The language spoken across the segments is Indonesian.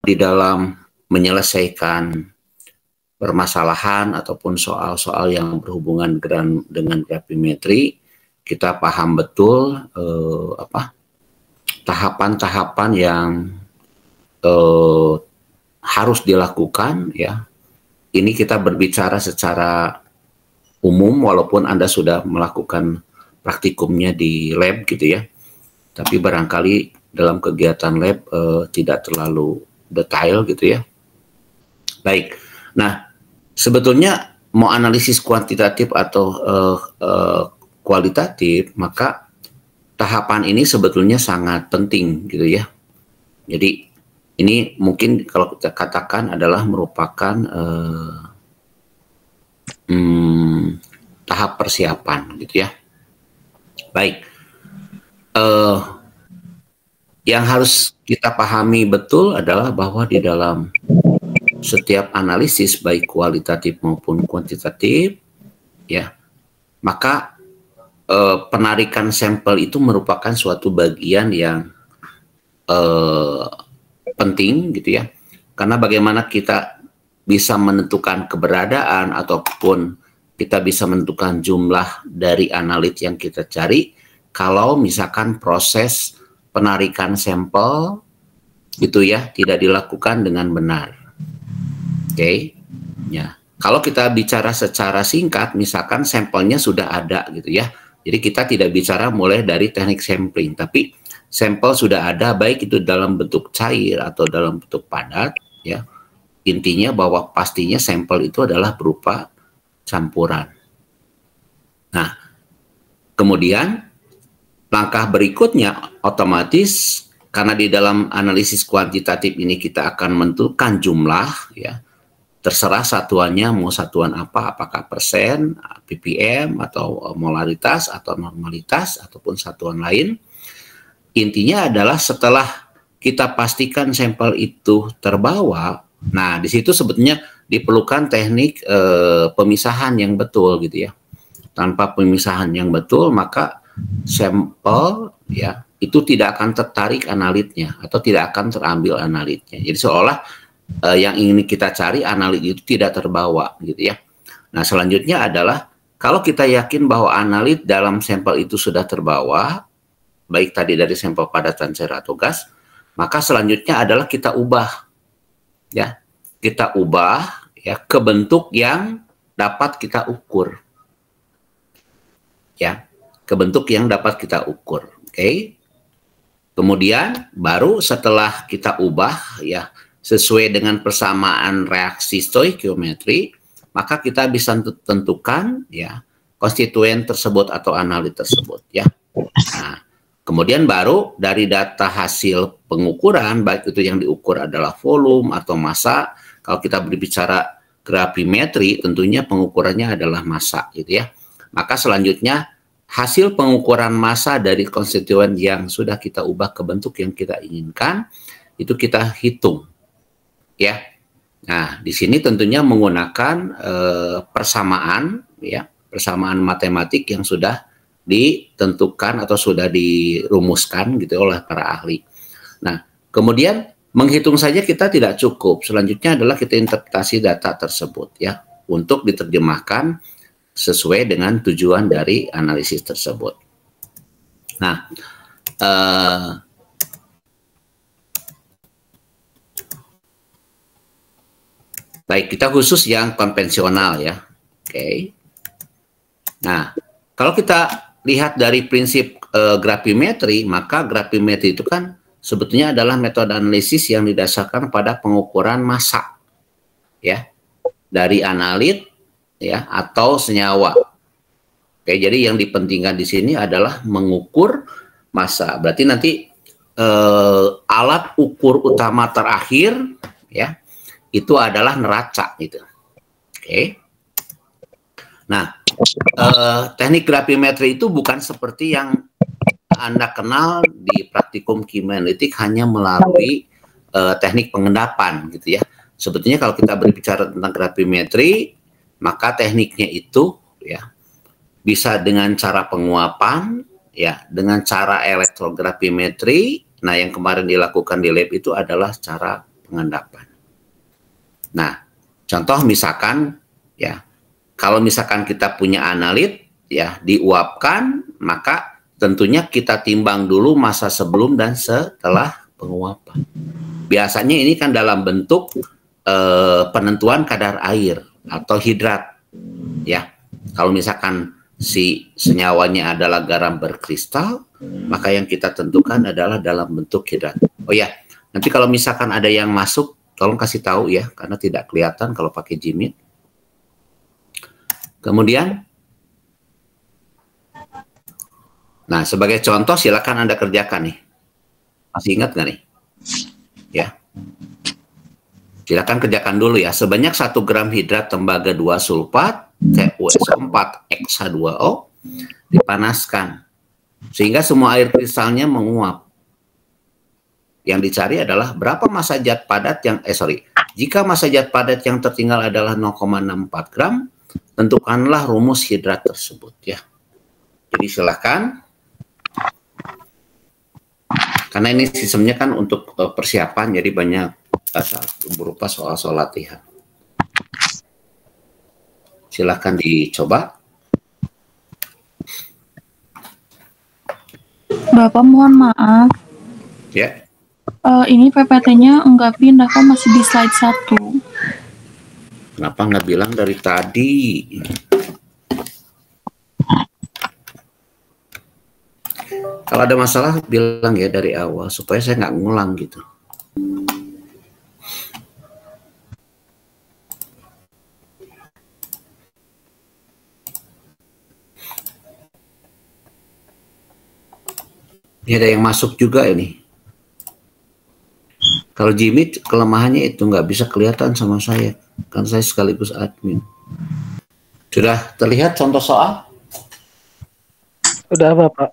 di dalam menyelesaikan permasalahan ataupun soal-soal yang berhubungan dengan gravimetri, kita paham betul tahapan-tahapan yang harus dilakukan, ya. Ini kita berbicara secara umum, walaupun Anda sudah melakukan praktikumnya di lab gitu ya, tapi barangkali dalam kegiatan lab tidak terlalu detail gitu ya. Baik, nah sebetulnya mau analisis kuantitatif atau kualitatif, maka tahapan ini sebetulnya sangat penting gitu ya. Jadi ini mungkin kalau kita katakan adalah merupakan tahap persiapan gitu ya. Baik, yang harus kita pahami betul adalah bahwa di dalam setiap analisis baik kualitatif maupun kuantitatif, ya, maka penarikan sampel itu merupakan suatu bagian yang penting gitu ya, karena bagaimana kita bisa menentukan keberadaan ataupun kita bisa menentukan jumlah dari analit yang kita cari kalau misalkan proses penarikan sampel itu ya tidak dilakukan dengan benar. Oke, ya. Kalau kita bicara secara singkat, misalkan sampelnya sudah ada gitu ya, jadi kita tidak bicara mulai dari teknik sampling, tapi sampel sudah ada, baik itu dalam bentuk cair atau dalam bentuk padat, ya. Intinya bahwa pastinya sampel itu adalah berupa campuran. Nah, kemudian langkah berikutnya otomatis karena di dalam analisis kuantitatif ini kita akan menentukan jumlah, ya. Terserah satuannya mau satuan apa, apakah persen, ppm atau molaritas atau normalitas ataupun satuan lain. Intinya adalah setelah kita pastikan sampel itu terbawa, nah di situ sebetulnya diperlukan teknik pemisahan yang betul gitu ya. Tanpa pemisahan yang betul maka sampel ya itu tidak akan tertarik analitnya atau tidak akan terambil analitnya. Jadi seolah yang ingin kita cari analit itu tidak terbawa gitu ya. Nah selanjutnya adalah kalau kita yakin bahwa analit dalam sampel itu sudah terbawa, baik tadi dari sampel padatan cair atau gas, maka selanjutnya adalah kita ubah, ya, kita ubah ya ke bentuk yang dapat kita ukur, ya, ke bentuk yang dapat kita ukur, oke? Kemudian baru setelah kita ubah ya sesuai dengan persamaan reaksi stoikiometri, maka kita bisa tentukan ya konstituen tersebut atau analit tersebut, ya. Nah, kemudian baru dari data hasil pengukuran, baik itu yang diukur adalah volume atau massa. Kalau kita berbicara gravimetri, tentunya pengukurannya adalah massa, gitu ya. Maka selanjutnya hasil pengukuran massa dari konstituen yang sudah kita ubah ke bentuk yang kita inginkan, itu kita hitung, ya. Nah, di sini tentunya menggunakan persamaan, ya, persamaan matematik yang sudah ditentukan atau sudah dirumuskan gitu oleh para ahli. Nah, kemudian menghitung saja kita tidak cukup. Selanjutnya adalah kita interpretasi data tersebut ya untuk diterjemahkan sesuai dengan tujuan dari analisis tersebut. Nah, baik, kita khusus yang konvensional ya. Oke. Nah, kalau kita lihat dari prinsip gravimetri, maka gravimetri itu kan sebetulnya adalah metode analisis yang didasarkan pada pengukuran massa, ya, dari analit, ya, atau senyawa. Oke, jadi yang dipentingkan di sini adalah mengukur massa. Berarti nanti alat ukur utama terakhir, ya, itu adalah neraca, gitu. Oke. Nah, teknik gravimetri itu bukan seperti yang Anda kenal di praktikum kimia analitik hanya melalui teknik pengendapan gitu ya. Sebetulnya kalau kita berbicara tentang gravimetri, maka tekniknya itu ya bisa dengan cara penguapan, ya, dengan cara elektrogravimetri. Nah, yang kemarin dilakukan di lab itu adalah cara pengendapan. Nah, contoh misalkan ya, kalau misalkan kita punya analit ya diuapkan, maka tentunya kita timbang dulu masa sebelum dan setelah penguapan. Biasanya ini kan dalam bentuk penentuan kadar air atau hidrat ya. Kalau misalkan si senyawanya adalah garam berkristal, maka yang kita tentukan adalah dalam bentuk hidrat. Oh ya, nanti kalau misalkan ada yang masuk, tolong kasih tahu ya, karena tidak kelihatan kalau pakai Jimit. Kemudian, nah sebagai contoh silakan Anda kerjakan nih. Masih ingat nggak nih? Ya. Silakan kerjakan dulu ya. Sebanyak 1 gram hidrat tembaga 2 sulfat TuSO4 H2O dipanaskan sehingga semua air kristalnya menguap. Yang dicari adalah berapa massa zat padat yang jika massa zat padat yang tertinggal adalah 0,64 gram, tentukanlah rumus hidrat tersebut ya. Jadi silakan, karena ini sistemnya kan untuk persiapan, jadi banyak berupa soal-soal latihan. Silakan dicoba. Bapak mohon maaf. Ya. Ini PPT-nya enggak pindah, kok masih di slide 1. Kenapa nggak bilang dari tadi? Kalau ada masalah bilang ya dari awal supaya saya nggak ngulang gitu. Ini ada yang masuk juga ini. Kalau Jimit kelemahannya itu nggak bisa kelihatan sama saya, kan saya sekaligus admin. Sudah terlihat contoh soal? Sudah Bapak.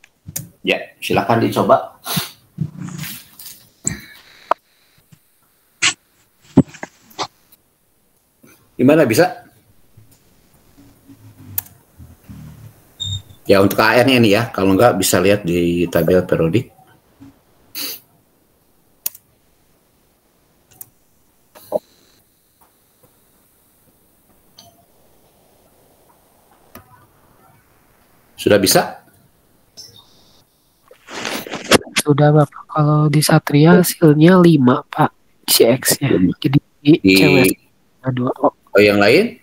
Ya, silakan dicoba. Gimana bisa? Ya untuk AR-nya nih ya, kalau nggak bisa lihat di tabel periodik. Sudah bisa? Sudah Bapak. Kalau di Satria hasilnya 5 Pak, CX-nya. Jadi di H2O. Oh yang lain?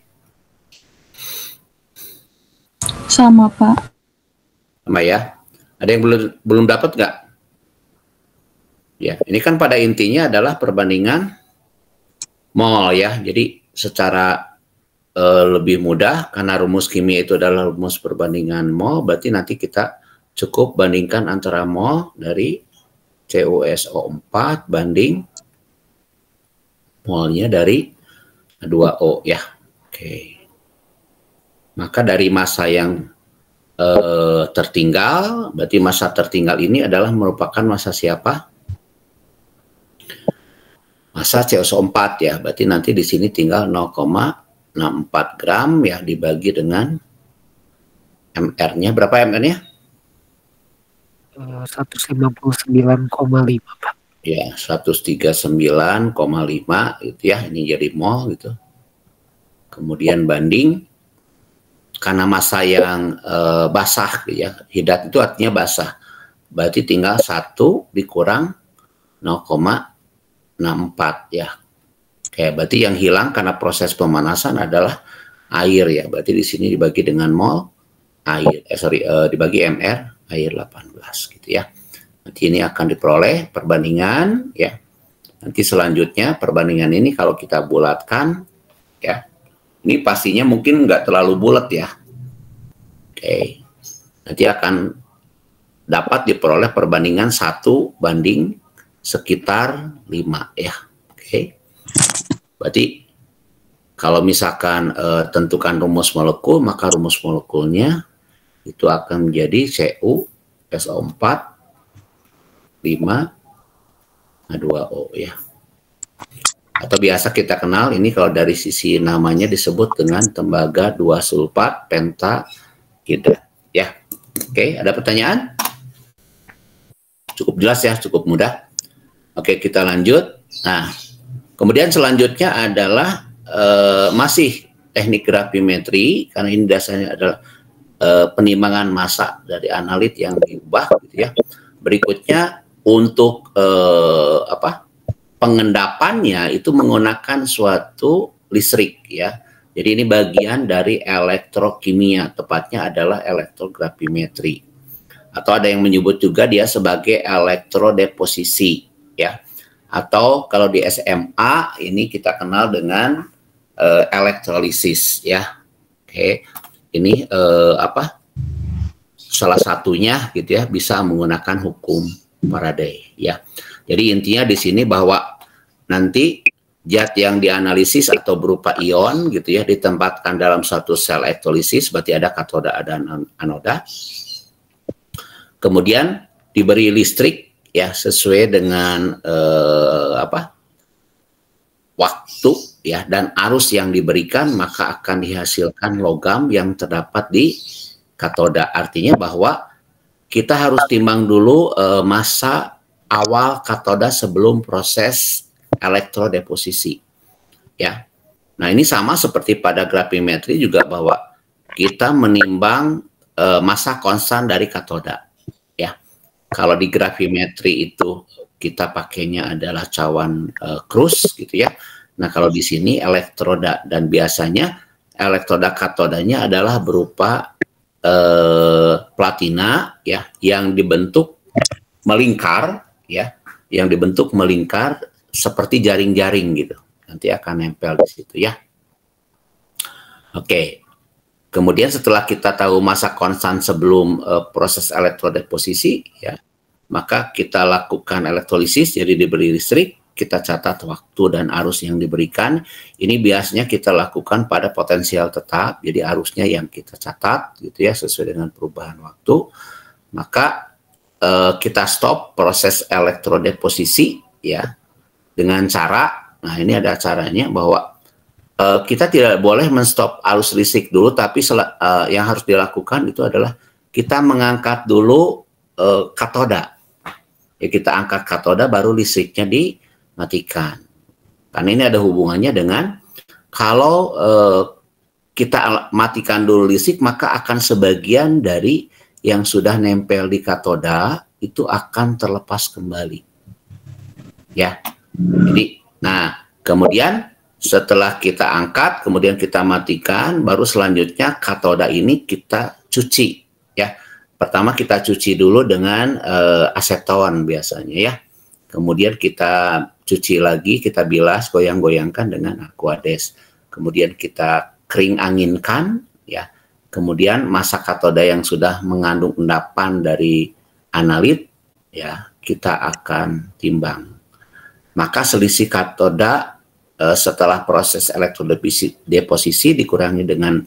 Sama Pak. Sama ya. Ada yang belum dapat nggak? Ya, ini kan pada intinya adalah perbandingan mol ya. Jadi secara lebih mudah karena rumus kimia itu adalah rumus perbandingan mol, berarti nanti kita cukup bandingkan antara mol dari CuSO4 banding molnya dari H2O ya. Oke. Maka dari massa yang tertinggal, berarti massa tertinggal ini adalah merupakan massa siapa? Massa CuSO4 ya, berarti nanti di sini tinggal 0,64 gram ya dibagi dengan MR-nya. Berapa MR-nya? 159,5 Pak. Ya, 139,5 gitu ya, ini jadi mol gitu. Kemudian banding, karena massa yang basah gitu ya, hidrat itu artinya basah, berarti tinggal 1 dikurang 0,64 ya. Oke, berarti yang hilang karena proses pemanasan adalah air ya, berarti di sini dibagi dengan mol air, dibagi MR air 18 gitu ya. Nanti ini akan diperoleh perbandingan ya. Nanti selanjutnya perbandingan ini kalau kita bulatkan ya, ini pastinya mungkin nggak terlalu bulat ya. Oke, nanti akan dapat diperoleh perbandingan 1 banding sekitar 5 ya. Oke, berarti kalau misalkan tentukan rumus molekul, maka rumus molekulnya itu akan menjadi CuSO4 5 H2O ya. Atau biasa kita kenal ini kalau dari sisi namanya disebut dengan tembaga 2 sulfat pentahidrat ya. Oke, ada pertanyaan? Cukup jelas ya, cukup mudah. Oke, kita lanjut. Nah, Kemudian selanjutnya adalah masih teknik gravimetri, karena ini dasarnya adalah penimbangan massa dari analit yang diubah gitu ya. Berikutnya untuk pengendapannya itu menggunakan suatu listrik ya. Jadi ini bagian dari elektrokimia, tepatnya adalah elektrogravimetri. Atau ada yang menyebut juga dia sebagai elektrodeposisi ya. Atau kalau di SMA ini kita kenal dengan elektrolisis ya. Oke. Ini salah satunya gitu ya, bisa menggunakan hukum Faraday ya. Jadi intinya di sini bahwa nanti zat yang dianalisis atau berupa ion gitu ya ditempatkan dalam satu sel elektrolisis, berarti ada katoda ada anoda. Kemudian diberi listrik ya sesuai dengan waktu ya dan arus yang diberikan, maka akan dihasilkan logam yang terdapat di katoda. Artinya bahwa kita harus timbang dulu massa awal katoda sebelum proses elektrodeposisi ya. Nah ini sama seperti pada gravimetri juga, bahwa kita menimbang massa konstan dari katoda ya. Kalau di gravimetri itu kita pakainya adalah cawan krus gitu ya. Nah kalau di sini elektroda, dan biasanya elektroda katodanya adalah berupa platina ya, yang dibentuk melingkar ya, yang dibentuk melingkar seperti jaring-jaring gitu. Nanti akan nempel di situ ya. Oke. Kemudian setelah kita tahu massa konstan sebelum proses elektrodeposisi ya, maka kita lakukan elektrolisis, jadi diberi listrik, kita catat waktu dan arus yang diberikan. Ini biasanya kita lakukan pada potensial tetap, jadi arusnya yang kita catat gitu ya sesuai dengan perubahan waktu. Maka kita stop proses elektrodeposisi ya dengan cara, nah ini ada caranya, bahwa kita tidak boleh menstop arus listrik dulu, tapi yang harus dilakukan itu adalah kita mengangkat dulu katoda. Ya, kita angkat katoda baru listriknya dimatikan. Karena ini ada hubungannya dengan kalau kita matikan dulu listrik, maka akan sebagian dari yang sudah nempel di katoda itu akan terlepas kembali. Ya. Jadi, nah, kemudian setelah kita angkat, kemudian kita matikan, baru selanjutnya katoda ini kita cuci ya. Pertama kita cuci dulu dengan aseton biasanya ya. Kemudian kita cuci lagi, kita bilas, goyang-goyangkan dengan aquades. Kemudian kita kering anginkan ya. Kemudian massa katoda yang sudah mengandung endapan dari analit ya, kita akan timbang. Maka selisih katoda setelah proses elektrodeposisi dikurangi dengan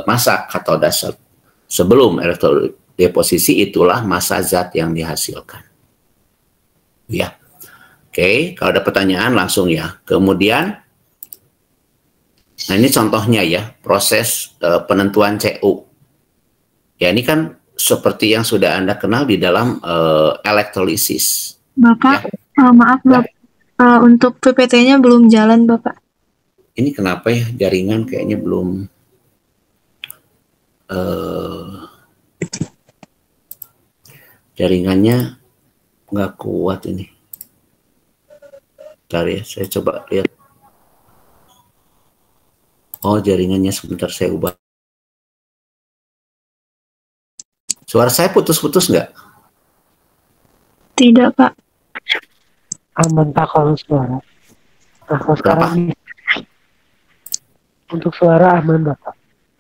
massa katoda sebelum elektrodeposisi, itulah massa zat yang dihasilkan. Ya, oke. Kalau ada pertanyaan langsung ya. Kemudian, nah ini contohnya ya proses penentuan CU. Ya ini kan seperti yang sudah Anda kenal di dalam elektrolisis. Bapak, Ya. maaf Bapak. Untuk PPT-nya belum jalan, Bapak. Ini kenapa ya jaringan kayaknya belum jaringannya nggak kuat ini. Bentar ya, saya coba lihat. Oh, jaringannya sebentar saya ubah. Suara saya putus-putus nggak? Tidak, Pak. Aman Pak kalau suara. Nah, sekarang ini untuk suara aman Bapak.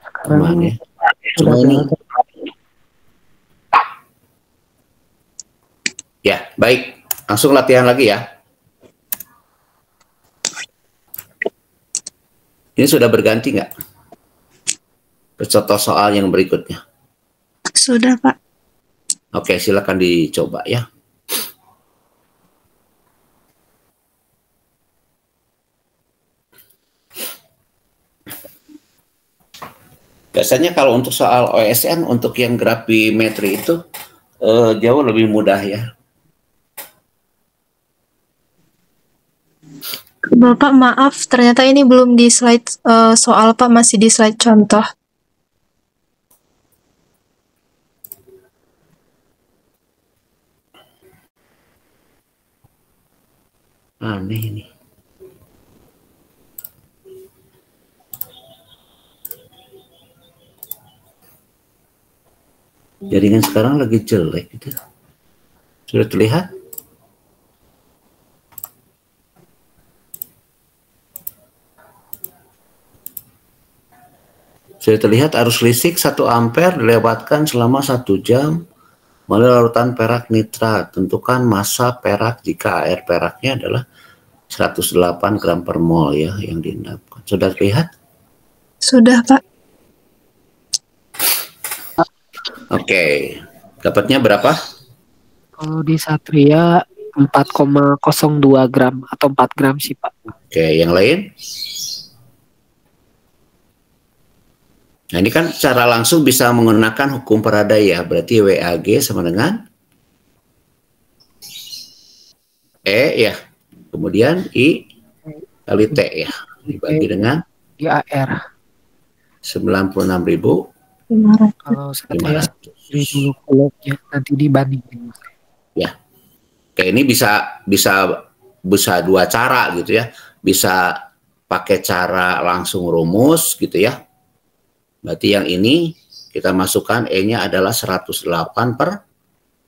Sekarang Aman, ini ya. sudah Cuma ini. jalan. Ya, baik. Langsung latihan lagi ya. Ini sudah berganti nggak? Contoh soal yang berikutnya. Sudah, Pak. Oke, silakan dicoba ya. Biasanya kalau untuk soal OSN, untuk yang gravimetri itu jauh lebih mudah ya. Bapak maaf, ternyata ini belum di slide soal Pak, masih di slide contoh. Aneh ini. Jaringan sekarang lagi jelek gitu. Sudah terlihat? Sudah terlihat arus listrik 1 ampere dilewatkan selama 1 jam melalui larutan perak nitrat. Tentukan massa perak jika air peraknya adalah 108 gram per mol ya yang diendapkan. Sudah terlihat? Sudah, Pak. Oke. Dapatnya berapa? Kalau di Satria 4,02 gram atau 4 gram sih Pak. Oke, yang lain? Nah, ini kan secara langsung bisa menggunakan hukum Faraday ya. Berarti WAG sama dengan E ya. Kemudian I kali T ya. Dibagi dengan Di AR. 96.500. Kalau Satria beri dulu kuloknya, nanti dibandingin. Ya. Oke, ini bisa dua cara gitu ya. Bisa pakai cara langsung rumus gitu ya. Berarti yang ini kita masukkan E-nya adalah 108 per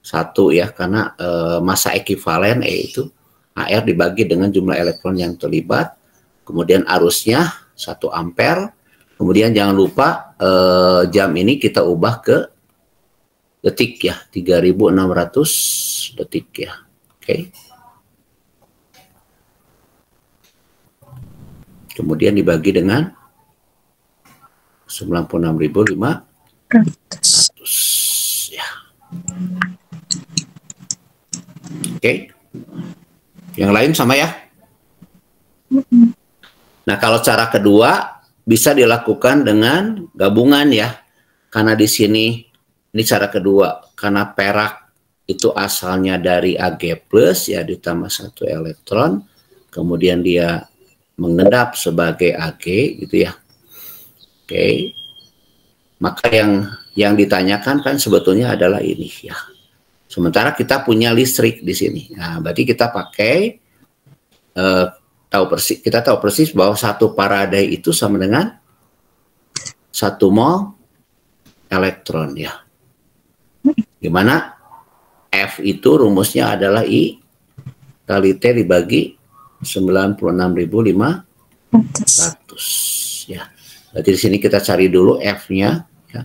1 ya, karena massa ekivalen E itu AR dibagi dengan jumlah elektron yang terlibat, kemudian arusnya 1 ampere, kemudian jangan lupa jam ini kita ubah ke detik ya, 3600 detik ya. Oke. Kemudian dibagi dengan 96.500 ya. Oke. Yang lain sama ya? Nah, kalau cara kedua bisa dilakukan dengan gabungan ya. Karena di sini ini cara kedua, karena perak itu asalnya dari Ag+ ya ditambah 1 elektron, kemudian dia mengendap sebagai Ag gitu ya. Oke, maka yang ditanyakan kan sebetulnya adalah ini ya. Sementara kita punya listrik di sini. Nah, berarti kita pakai kita tahu persis bahwa 1 Faraday itu sama dengan 1 mol elektron ya. Dimana F itu rumusnya adalah I kali T dibagi 96.500 ya. Berarti di sini kita cari dulu F-nya, ya.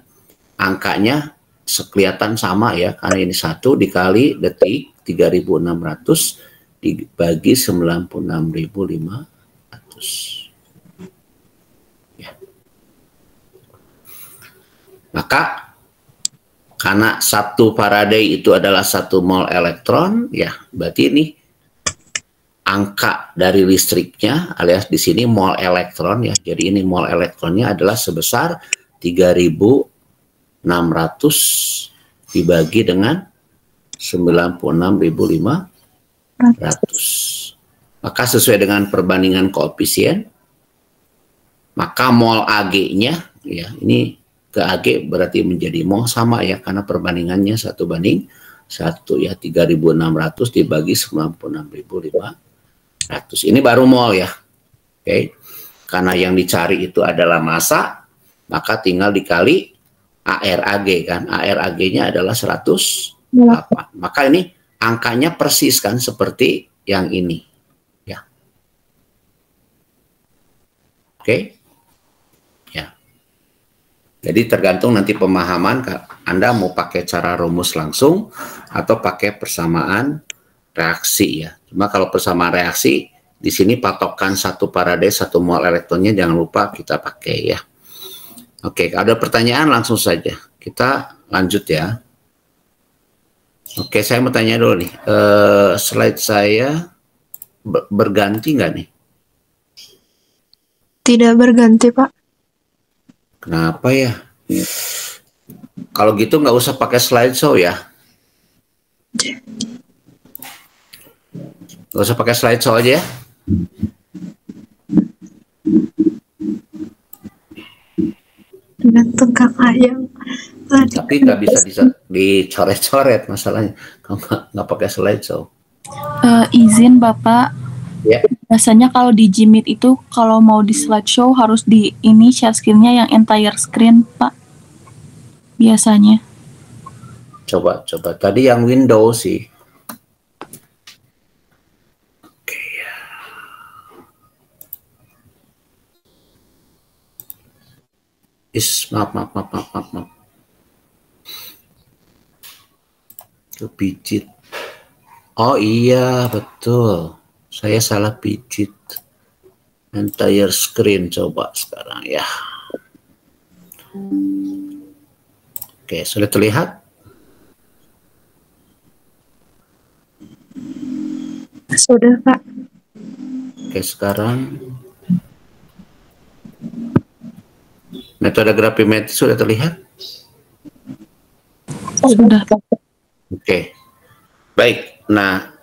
Angkanya kelihatan sama ya, karena ini 1 dikali detik 3600 dibagi 96.500. Ya. Maka karena 1 Faraday itu adalah 1 mol elektron, ya berarti ini angka dari listriknya alias di sini mol elektron ya. Jadi ini mol elektronnya adalah sebesar 3600 dibagi dengan 96.500. Maka sesuai dengan perbandingan koefisien, maka mol Ag-nya ya, ini ke Ag berarti menjadi mol sama ya, karena perbandingannya 1 banding 1 ya, 3600 dibagi 96.500. Ini baru mol ya. Oke. Karena yang dicari itu adalah massa, maka tinggal dikali ARAG kan. ARAG-nya adalah 108. Maka ini angkanya persis kan seperti yang ini. Ya. Oke. Ya. Jadi tergantung nanti pemahaman Anda mau pakai cara rumus langsung atau pakai persamaan reaksi ya. Cuma kalau persamaan reaksi di sini patokan 1 Faraday 1 mol elektronnya jangan lupa kita pakai ya. Oke, ada pertanyaan langsung saja. Kita lanjut ya. Oke, saya mau tanya dulu nih. Slide saya berganti nggak nih? Tidak berganti, Pak. Kenapa ya? Kalau gitu nggak usah pakai slideshow ya. Nggak usah pakai slideshow aja ya. tergantung kakak yang Tapi nggak bisa dicoret-coret masalahnya kalau nggak pakai slideshow. Izin Bapak, Ya. biasanya kalau di Jimit itu kalau mau di slideshow harus di ini share screen-nya yang entire screen, Pak. Biasanya. Coba. Tadi yang Windows sih. Oke ya. Maaf. Itu pijit. Oh iya, betul. Saya salah pijit. Entire screen coba sekarang ya. Oke, sudah terlihat? sudah Kak. Oke, sekarang metode grafimetri sudah terlihat? Sudah. Oke, baik. Nah,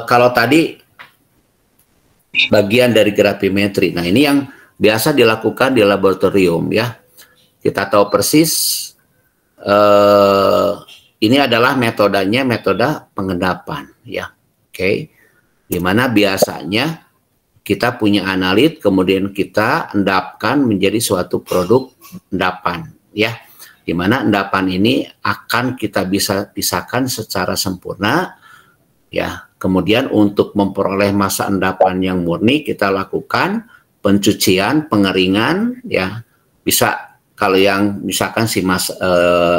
kalau tadi bagian dari grafimetri. Nah, ini yang biasa dilakukan di laboratorium ya. Kita tahu persis ini adalah metodenya metode pengendapan ya. Oke. Dimana biasanya kita punya analit, kemudian kita endapkan menjadi suatu produk endapan ya. Dimana endapan ini akan kita bisa pisahkan secara sempurna ya. Kemudian untuk memperoleh massa endapan yang murni kita lakukan pencucian, pengeringan ya. Bisa kalau yang misalkan si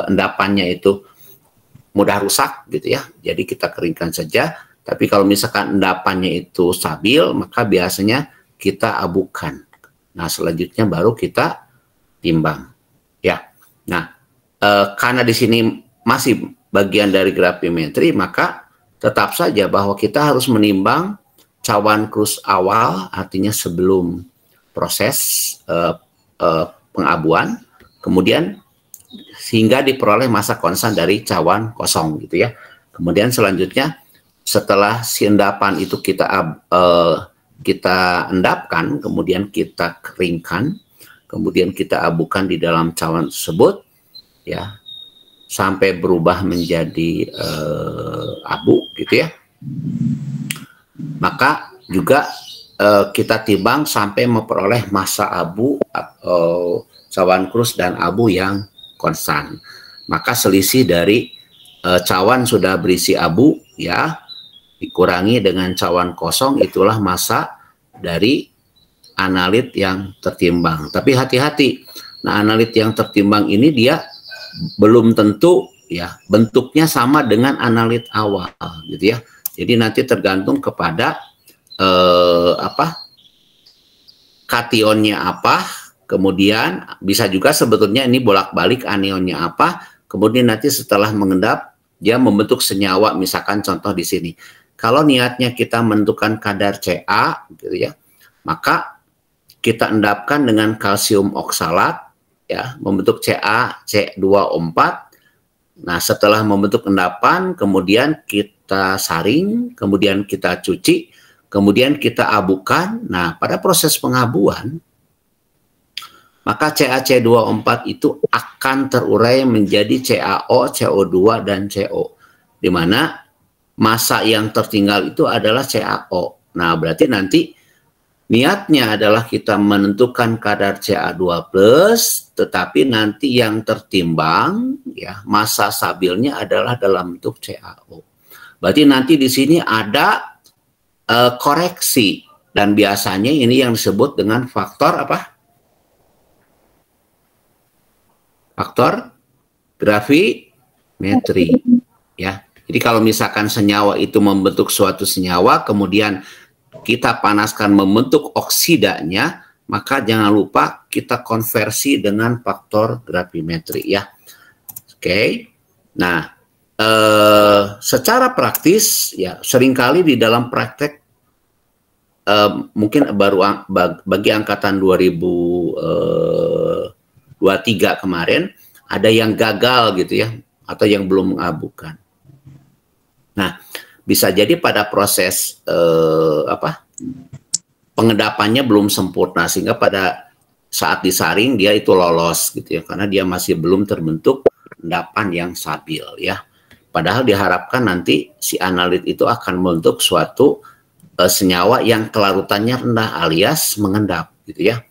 endapannya itu mudah rusak gitu ya. Jadi kita keringkan saja. Tapi kalau misalkan endapannya itu stabil, maka biasanya kita abukan. Nah, selanjutnya baru kita timbang ya. Nah, karena di sini masih bagian dari grafimetri, maka tetap saja bahwa kita harus menimbang cawan krus awal, artinya sebelum proses pengabuan, kemudian sehingga diperoleh massa konstan dari cawan kosong gitu ya. Kemudian selanjutnya setelah si endapan itu kita endapkan, kemudian kita keringkan, kemudian kita abukan di dalam cawan tersebut ya, sampai berubah menjadi abu gitu ya. Maka juga kita timbang sampai memperoleh massa abu cawan krus dan abu yang konstan. Maka selisih dari cawan sudah berisi abu ya dikurangi dengan cawan kosong, itulah massa dari analit yang tertimbang. Tapi hati-hati. Nah, analit yang tertimbang ini dia belum tentu ya bentuknya sama dengan analit awal gitu ya. Jadi nanti tergantung kepada kationnya apa, kemudian bisa juga sebetulnya ini bolak-balik anionnya apa, kemudian nanti setelah mengendap dia membentuk senyawa, misalkan contoh di sini. Kalau niatnya kita menentukan kadar Ca gitu ya, maka kita endapkan dengan kalsium oksalat ya, membentuk Ca C2O4. Nah, setelah membentuk endapan, kemudian kita saring, kemudian kita cuci, kemudian kita abukan. Nah, pada proses pengabuan, maka CaC2O4 itu akan terurai menjadi CaO, CO2, dan CO. Di mana massa yang tertinggal itu adalah CaO. Nah, berarti nanti niatnya adalah kita menentukan kadar Ca2+, tetapi nanti yang tertimbang ya massa stabilnya adalah dalam bentuk CaO. Berarti nanti di sini ada koreksi, dan biasanya ini yang disebut dengan faktor apa? Faktor grafimetri ya. Jadi kalau misalkan senyawa itu membentuk suatu senyawa, kemudian kita panaskan membentuk oksidanya, maka jangan lupa kita konversi dengan faktor grafimetri ya. Oke. Nah, secara praktis ya seringkali di dalam praktek mungkin baru bagi angkatan 2023 kemarin ada yang gagal gitu ya, atau yang belum mengabukan. Nah, bisa jadi pada proses pengendapannya belum sempurna, sehingga pada saat disaring dia itu lolos gitu ya, karena dia masih belum terbentuk endapan yang stabil ya. Padahal diharapkan nanti si analit itu akan membentuk suatu senyawa yang kelarutannya rendah alias mengendap gitu ya.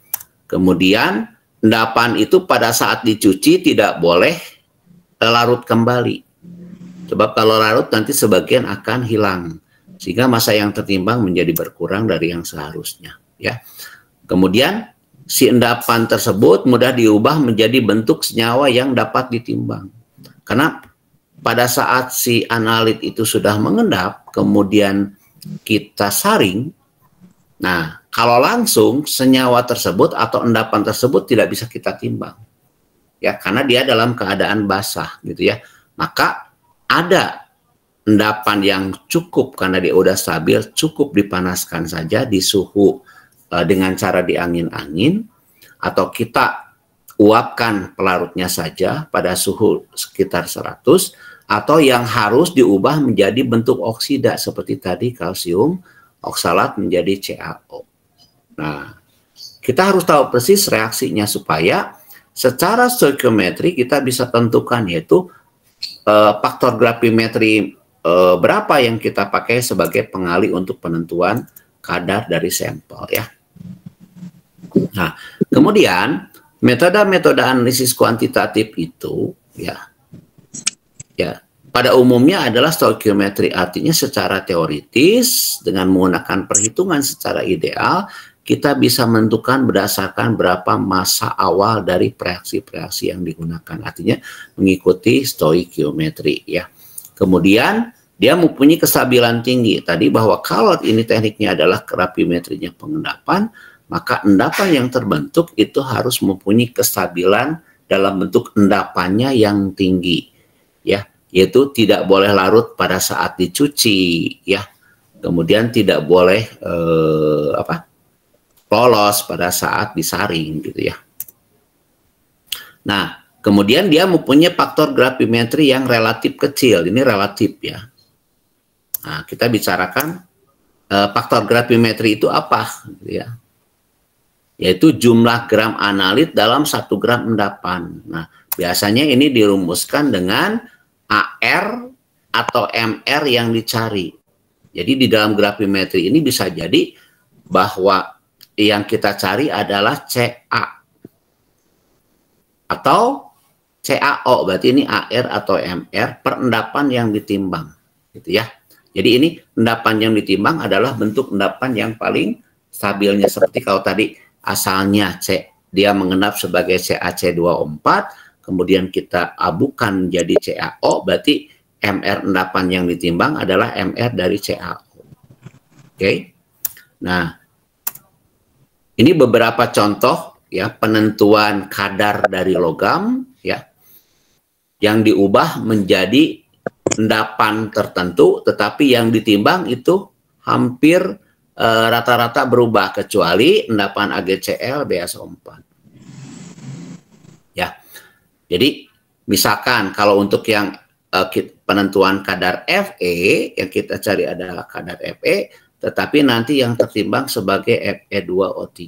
Kemudian endapan itu pada saat dicuci tidak boleh larut kembali. Sebab kalau larut nanti sebagian akan hilang sehingga massa yang tertimbang menjadi berkurang dari yang seharusnya ya. Kemudian si endapan tersebut mudah diubah menjadi bentuk senyawa yang dapat ditimbang. Karena pada saat si analit itu sudah mengendap, kemudian kita saring, nah kalau langsung senyawa tersebut atau endapan tersebut tidak bisa kita timbang. Ya, karena dia dalam keadaan basah gitu ya. Maka ada endapan yang cukup karena dia udah stabil, cukup dipanaskan saja di suhu dengan cara diangin-angin, atau kita uapkan pelarutnya saja pada suhu sekitar 100, atau yang harus diubah menjadi bentuk oksida seperti tadi kalsium oksalat menjadi CaO. Nah, kita harus tahu persis reaksinya supaya secara stoikiometri kita bisa tentukan, yaitu faktor gravimetri berapa yang kita pakai sebagai pengali untuk penentuan kadar dari sampel ya. Nah, kemudian metode-metode analisis kuantitatif itu ya pada umumnya adalah stoikiometri, artinya secara teoritis dengan menggunakan perhitungan secara ideal kita bisa menentukan berdasarkan berapa massa awal dari reaksi-reaksi yang digunakan, artinya mengikuti stoikiometri ya. Kemudian dia mempunyai kestabilan tinggi tadi, bahwa kalau ini tekniknya adalah gravimetrinya pengendapan, maka endapan yang terbentuk itu harus mempunyai kestabilan dalam bentuk endapannya yang tinggi ya, yaitu tidak boleh larut pada saat dicuci ya, kemudian tidak boleh lolos pada saat disaring gitu ya. Nah, kemudian dia mempunyai faktor gravimetri yang relatif kecil, ini relatif ya. Nah, kita bicarakan faktor gravimetri itu apa gitu ya, yaitu jumlah gram analit dalam 1 gram endapan. Nah, biasanya ini dirumuskan dengan AR atau MR yang dicari. Jadi di dalam gravimetri ini bisa jadi bahwa yang kita cari adalah CA atau CaO, berarti ini AR atau MR per endapan yang ditimbang gitu ya. Jadi ini endapan yang ditimbang adalah bentuk endapan yang paling stabilnya, seperti kalau tadi asalnya dia mengendap sebagai CaC2O4, kemudian kita abukan menjadi CaO, berarti MR endapan yang ditimbang adalah MR dari CaO. Oke. Nah, ini beberapa contoh ya penentuan kadar dari logam ya yang diubah menjadi endapan tertentu, tetapi yang ditimbang itu hampir rata-rata berubah kecuali endapan AgCl BaSO4. Ya. Jadi misalkan kalau untuk yang penentuan kadar Fe yang kita cari adalah kadar Fe, tetapi nanti yang tertimbang sebagai Fe2O3.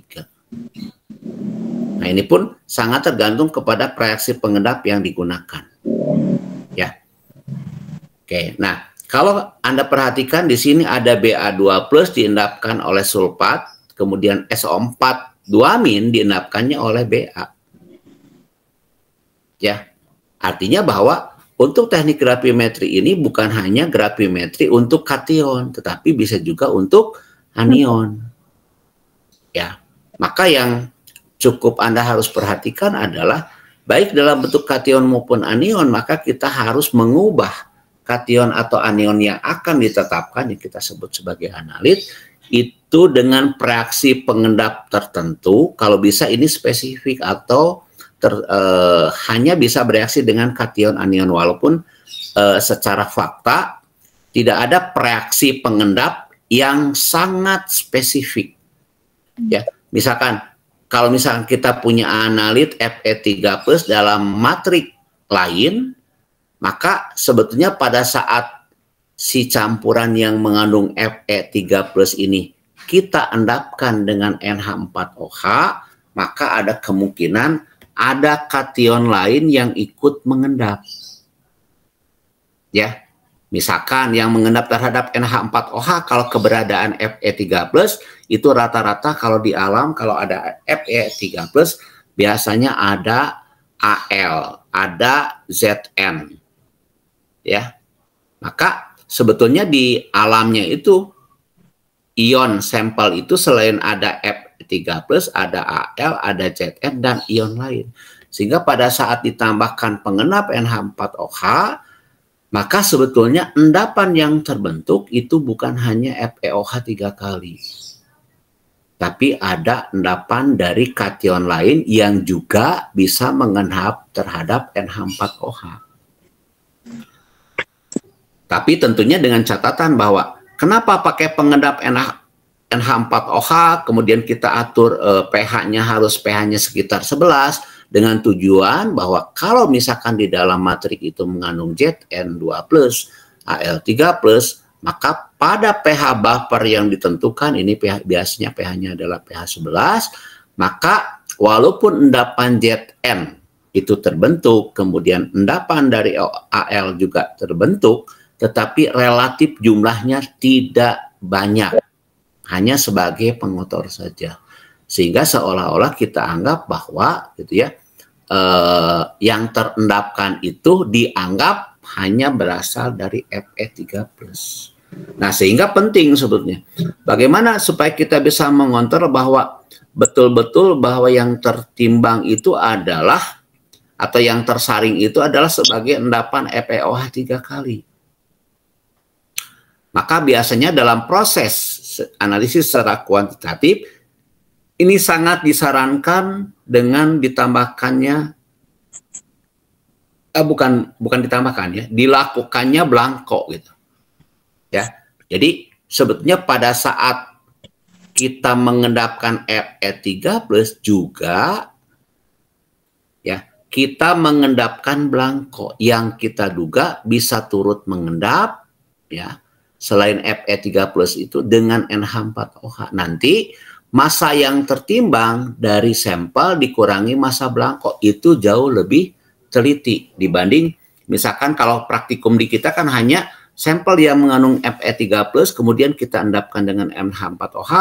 Nah, ini pun sangat tergantung kepada reaksi pengendap yang digunakan. Ya. Oke, nah kalau Anda perhatikan di sini ada Ba2+ diendapkan oleh sulfat, kemudian SO4 2- diendapkannya oleh Ba. Ya, artinya bahwa untuk teknik gravimetri ini bukan hanya gravimetri untuk kation, tetapi bisa juga untuk anion. Ya, maka yang cukup Anda harus perhatikan adalah baik dalam bentuk kation maupun anion, maka kita harus mengubah kation atau anion yang akan ditetapkan yang kita sebut sebagai analit itu dengan reaksi pengendap tertentu. Kalau bisa ini spesifik atau hanya bisa bereaksi dengan kation anion, walaupun secara fakta tidak ada reaksi pengendap yang sangat spesifik. Ya, misalkan kalau misalkan kita punya analit Fe3+ dalam matrik lain, maka sebetulnya pada saat si campuran yang mengandung Fe3+ ini kita endapkan dengan NH4OH, maka ada kemungkinan ada kation lain yang ikut mengendap. Ya, misalkan yang mengendap terhadap NH4OH kalau keberadaan Fe3+, itu rata-rata kalau di alam kalau ada Fe3+, biasanya ada Al, ada Zn. Ya. Maka sebetulnya di alamnya itu ion sampel itu selain ada Fe3+, ada Al, ada Zn dan ion lain. Sehingga pada saat ditambahkan pengendap NH4OH, maka sebetulnya endapan yang terbentuk itu bukan hanya FeOH 3 kali. Tapi ada endapan dari kation lain yang juga bisa mengendap terhadap NH4OH. Tapi tentunya dengan catatan bahwa kenapa pakai pengendap NH4OH, kemudian kita atur pH-nya harus pH-nya sekitar 11, dengan tujuan bahwa kalau misalkan di dalam matrik itu mengandung Zn2+, Al3+, maka pada pH buffer yang ditentukan, ini biasanya pH-nya adalah pH 11, maka walaupun endapan Zn itu terbentuk, kemudian endapan dari Al juga terbentuk, tetapi relatif jumlahnya tidak banyak, hanya sebagai pengotor saja. Sehingga seolah-olah kita anggap bahwa gitu ya, yang terendapkan itu dianggap hanya berasal dari Fe3+. Nah, sehingga penting sebetulnya bagaimana supaya kita bisa mengontrol bahwa betul-betul bahwa yang tertimbang itu adalah atau yang tersaring itu adalah sebagai endapan FeOH 3 kali. Maka biasanya dalam proses analisis secara kuantitatif ini sangat disarankan dengan ditambahkannya, bukan ditambahkan ya, dilakukannya blanko gitu. Ya, jadi sebetulnya pada saat kita mengendapkan Fe3+ juga, ya, kita mengendapkan blanko yang kita duga bisa turut mengendap, ya, selain Fe3+ itu dengan NH4OH. Nanti massa yang tertimbang dari sampel dikurangi massa blanko itu jauh lebih teliti dibanding misalkan kalau praktikum di kita kan hanya sampel yang mengandung Fe3+, kemudian kita endapkan dengan NH4OH,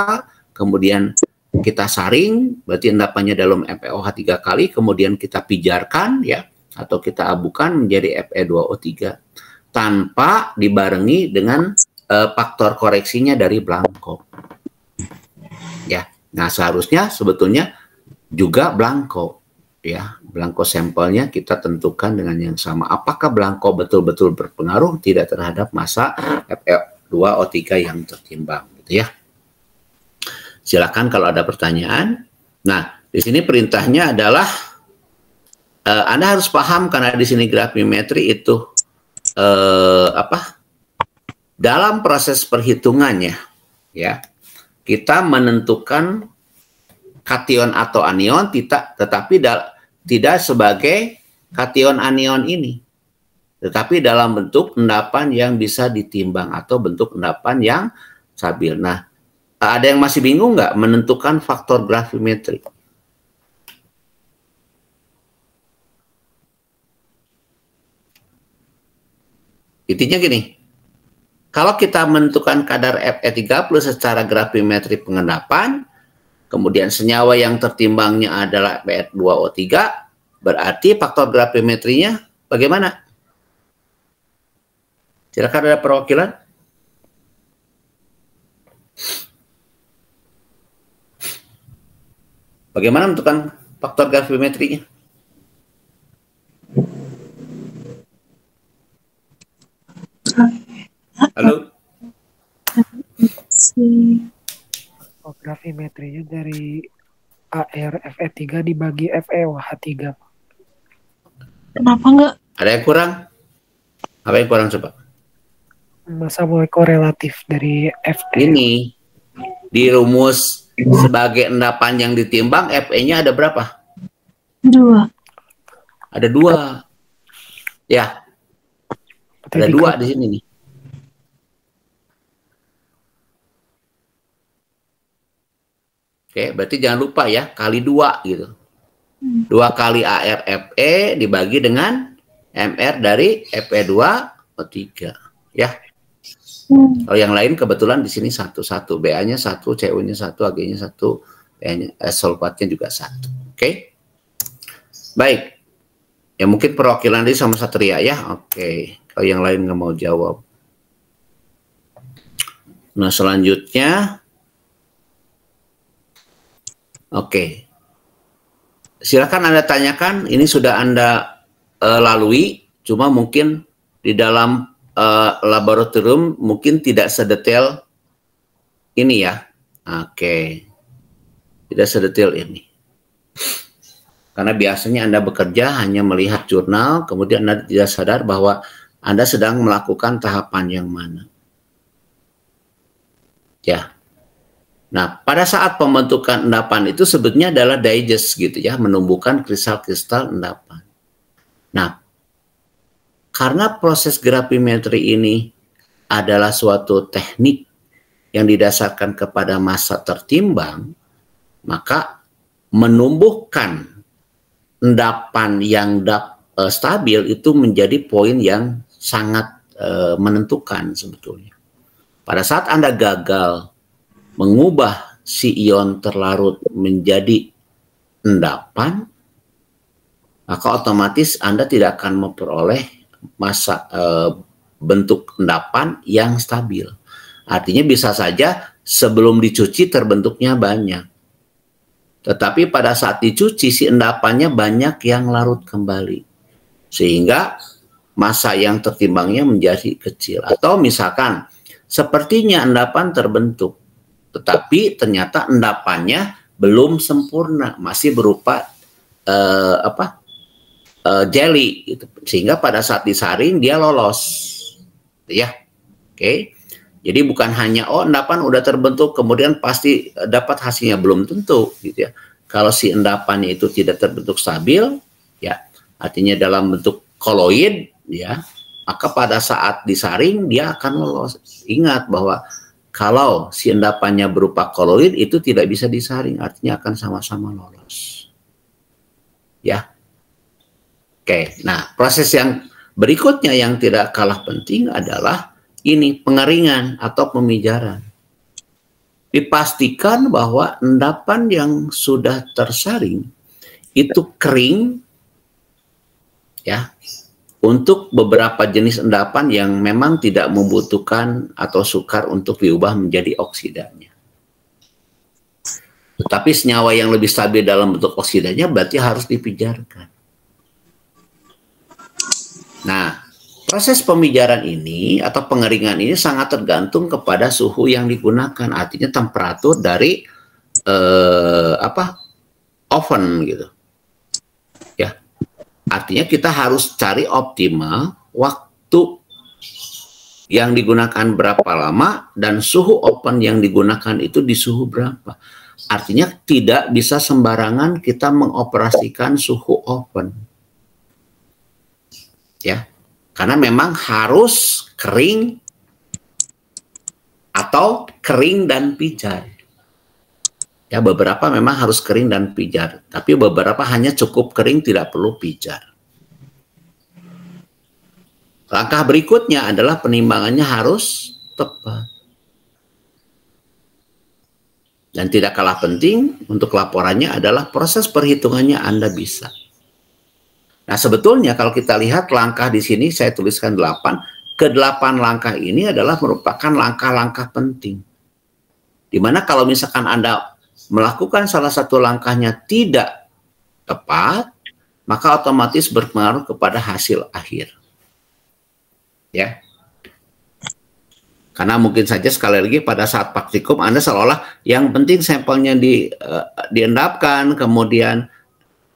kemudian kita saring, berarti endapannya dalam FeOH 3 kali, kemudian kita pijarkan ya, atau kita abukan menjadi Fe2O3 tanpa dibarengi dengan faktor koreksinya dari blanko. Ya, nah seharusnya sebetulnya juga blanko, ya, blanko sampelnya kita tentukan dengan yang sama. Apakah blanko betul-betul berpengaruh tidak terhadap massa Fe2O3 yang tertimbang, gitu ya? Silakan kalau ada pertanyaan. Nah, di sini perintahnya adalah Anda harus paham karena di sini grafimetri itu dalam proses perhitungannya, ya. Kita menentukan kation atau anion tetapi tidak sebagai kation anion ini, tetapi dalam bentuk endapan yang bisa ditimbang atau bentuk endapan yang stabil. Nah, ada yang masih bingung nggak menentukan faktor gravimetri? Intinya gini, kalau kita menentukan kadar Fe3+ secara gravimetri pengendapan, kemudian senyawa yang tertimbangnya adalah Fe2O3, berarti faktor gravimetrinya bagaimana? Silakan ada perwakilan. Bagaimana menentukan faktor gravimetrinya? Halo? Gravimetrinya dari AR Fe3 dibagi FeOH3. Kenapa enggak? Ada yang kurang? Apa yang kurang coba? Massa molekul relatif dari Fe. Ini di rumus sebagai endapan yang ditimbang Fe-nya ada berapa? 2. Ada 2. Ya. Ada 2 di sini nih. Oke, berarti jangan lupa ya, kali 2 gitu. 2 kali AR FE dibagi dengan MR dari FE2 O3 ya. Kalau yang lain kebetulan di sini 1, BA-nya 1, CU-nya 1, Ag-nya 1, sulfatnya juga 1. Oke. Baik. Ya mungkin perwakilan dari sama Satria ya. Oke. Kalau yang lain nggak mau jawab. Nah, selanjutnya oke. Silakan Anda tanyakan, ini sudah Anda lalui, cuma mungkin di dalam laboratorium mungkin tidak sedetail ini ya. Oke. Tidak sedetail ini. Karena biasanya Anda bekerja hanya melihat jurnal, kemudian Anda tidak sadar bahwa Anda sedang melakukan tahapan yang mana. Ya. Nah, pada saat pembentukan endapan itu sebetulnya adalah digest gitu ya, menumbuhkan kristal-kristal endapan. Nah, karena proses gravimetri ini adalah suatu teknik yang didasarkan kepada massa tertimbang, maka menumbuhkan endapan yang stabil itu menjadi poin yang sangat menentukan sebetulnya. Pada saat Anda gagal mengubah si ion terlarut menjadi endapan, maka otomatis Anda tidak akan memperoleh massa bentuk endapan yang stabil. Artinya bisa saja sebelum dicuci terbentuknya banyak. Tetapi pada saat dicuci si endapannya banyak yang larut kembali. Sehingga massa yang tertimbangnya menjadi kecil. Atau misalkan sepertinya endapan terbentuk, tetapi ternyata endapannya belum sempurna, masih berupa jelly gitu. Sehingga pada saat disaring dia lolos ya. Oke. Jadi bukan hanya endapan udah terbentuk kemudian pasti dapat hasilnya, belum tentu gitu ya. Kalau si endapannya itu tidak terbentuk stabil ya, artinya dalam bentuk koloid ya, maka pada saat disaring dia akan lolos. Ingat bahwa kalau si endapannya berupa koloid itu tidak bisa disaring, artinya akan sama-sama lolos. Ya. Oke, nah proses yang berikutnya yang tidak kalah penting adalah ini pengeringan atau pemijaran. Dipastikan bahwa endapan yang sudah tersaring itu kering ya. Untuk beberapa jenis endapan yang memang tidak membutuhkan atau sukar untuk diubah menjadi oksidanya. Tetapi senyawa yang lebih stabil dalam bentuk oksidanya berarti harus dipijarkan. Nah, proses pemijaran ini atau pengeringan ini sangat tergantung kepada suhu yang digunakan, artinya temperatur dari oven gitu. Ya. Artinya kita harus cari optimal waktu yang digunakan berapa lama dan suhu oven yang digunakan itu di suhu berapa. Artinya tidak bisa sembarangan kita mengoperasikan suhu oven. Ya. Karena memang harus kering atau kering dan pijar. Ya, beberapa memang harus kering dan pijar, tapi beberapa hanya cukup kering, tidak perlu pijar. Langkah berikutnya adalah penimbangannya harus tepat. Dan tidak kalah penting untuk laporannya adalah proses perhitungannya Anda bisa. Nah, sebetulnya kalau kita lihat langkah di sini saya tuliskan 8. Ke-8 langkah ini adalah merupakan langkah-langkah penting. Dimana kalau misalkan Anda melakukan salah satu langkahnya tidak tepat, maka otomatis berpengaruh kepada hasil akhir. Ya. Karena mungkin saja sekali lagi pada saat praktikum Anda seolah-olah yang penting sampelnya diendapkan, kemudian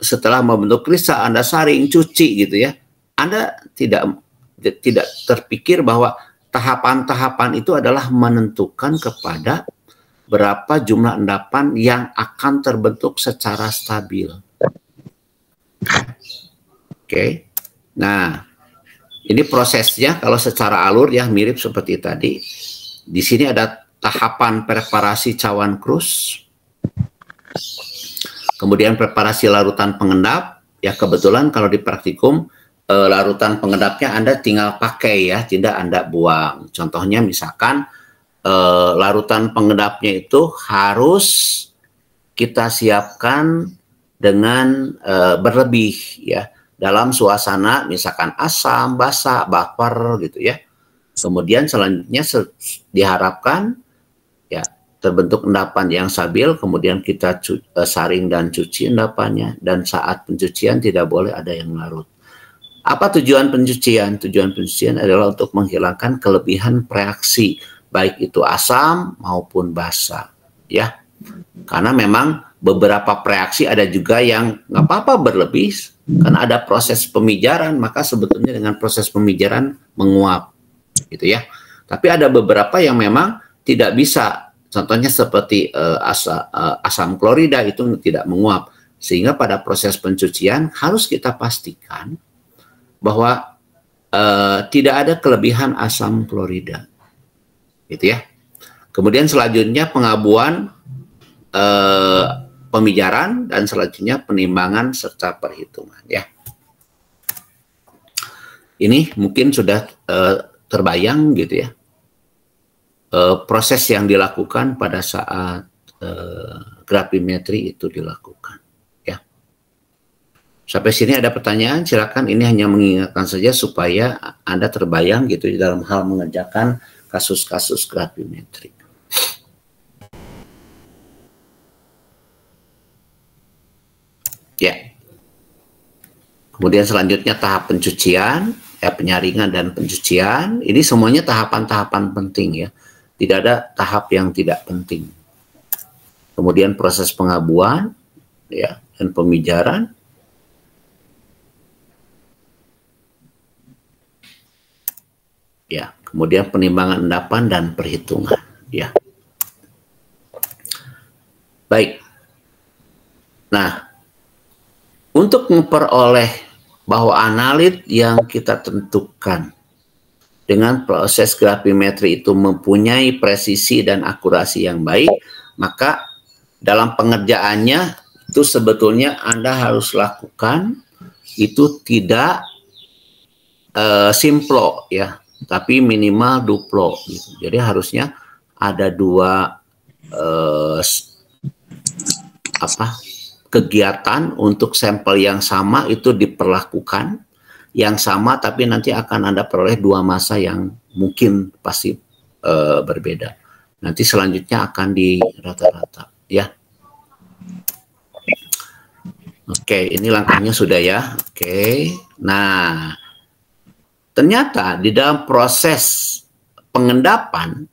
setelah membentuk kristal Anda saring, cuci gitu ya. Anda tidak terpikir bahwa tahapan-tahapan itu adalah menentukan kepada berapa jumlah endapan yang akan terbentuk secara stabil. Oke. Nah, ini prosesnya kalau secara alur ya mirip seperti tadi. Di sini ada tahapan preparasi cawan krus. Kemudian preparasi larutan pengendap, ya kebetulan kalau di praktikum larutan pengendapnya Anda tinggal pakai ya, tidak Anda buang. Contohnya misalkan larutan pengendapnya itu harus kita siapkan dengan berlebih ya, dalam suasana misalkan asam, basa, baper gitu ya. Kemudian selanjutnya diharapkan ya terbentuk endapan yang stabil, kemudian kita saring dan cuci endapannya, dan saat pencucian tidak boleh ada yang larut. Apa tujuan pencucian? Tujuan pencucian adalah untuk menghilangkan kelebihan reaksi, baik itu asam maupun basa, ya. Karena memang beberapa reaksi ada juga yang nggak apa-apa berlebih, kan ada proses pemijaran, maka sebetulnya dengan proses pemijaran menguap, gitu ya. Tapi ada beberapa yang memang tidak bisa. Contohnya seperti asam klorida itu tidak menguap. Sehingga pada proses pencucian harus kita pastikan bahwa tidak ada kelebihan asam klorida. Gitu ya. Kemudian selanjutnya pengabuan, pemijaran, dan selanjutnya penimbangan serta perhitungan. Ya. Ini mungkin sudah terbayang gitu ya. Proses yang dilakukan pada saat gravimetri itu dilakukan. Ya. Sampai sini ada pertanyaan? Silakan, ini hanya mengingatkan saja supaya Anda terbayang gitu dalam hal mengerjakan kasus-kasus gravimetri. Ya. Kemudian selanjutnya tahap pencucian, penyaringan dan pencucian. Ini semuanya tahapan-tahapan penting ya. Tidak ada tahap yang tidak penting. Kemudian proses pengabuan ya, dan pemijaran. Ya, kemudian penimbangan endapan dan perhitungan ya. Baik. Nah, untuk memperoleh bahwa analit yang kita tentukan dengan proses gravimetri itu mempunyai presisi dan akurasi yang baik, maka dalam pengerjaannya itu sebetulnya Anda harus lakukan itu tidak simplo ya, tapi minimal duplo gitu. Jadi harusnya ada dua kegiatan untuk sampel yang sama itu diperlakukan yang sama, tapi nanti akan Anda peroleh dua massa yang mungkin pasti berbeda. Nanti selanjutnya akan di rata-rata ya. Oke, ini langkahnya sudah ya. Oke. Nah, ternyata di dalam proses pengendapan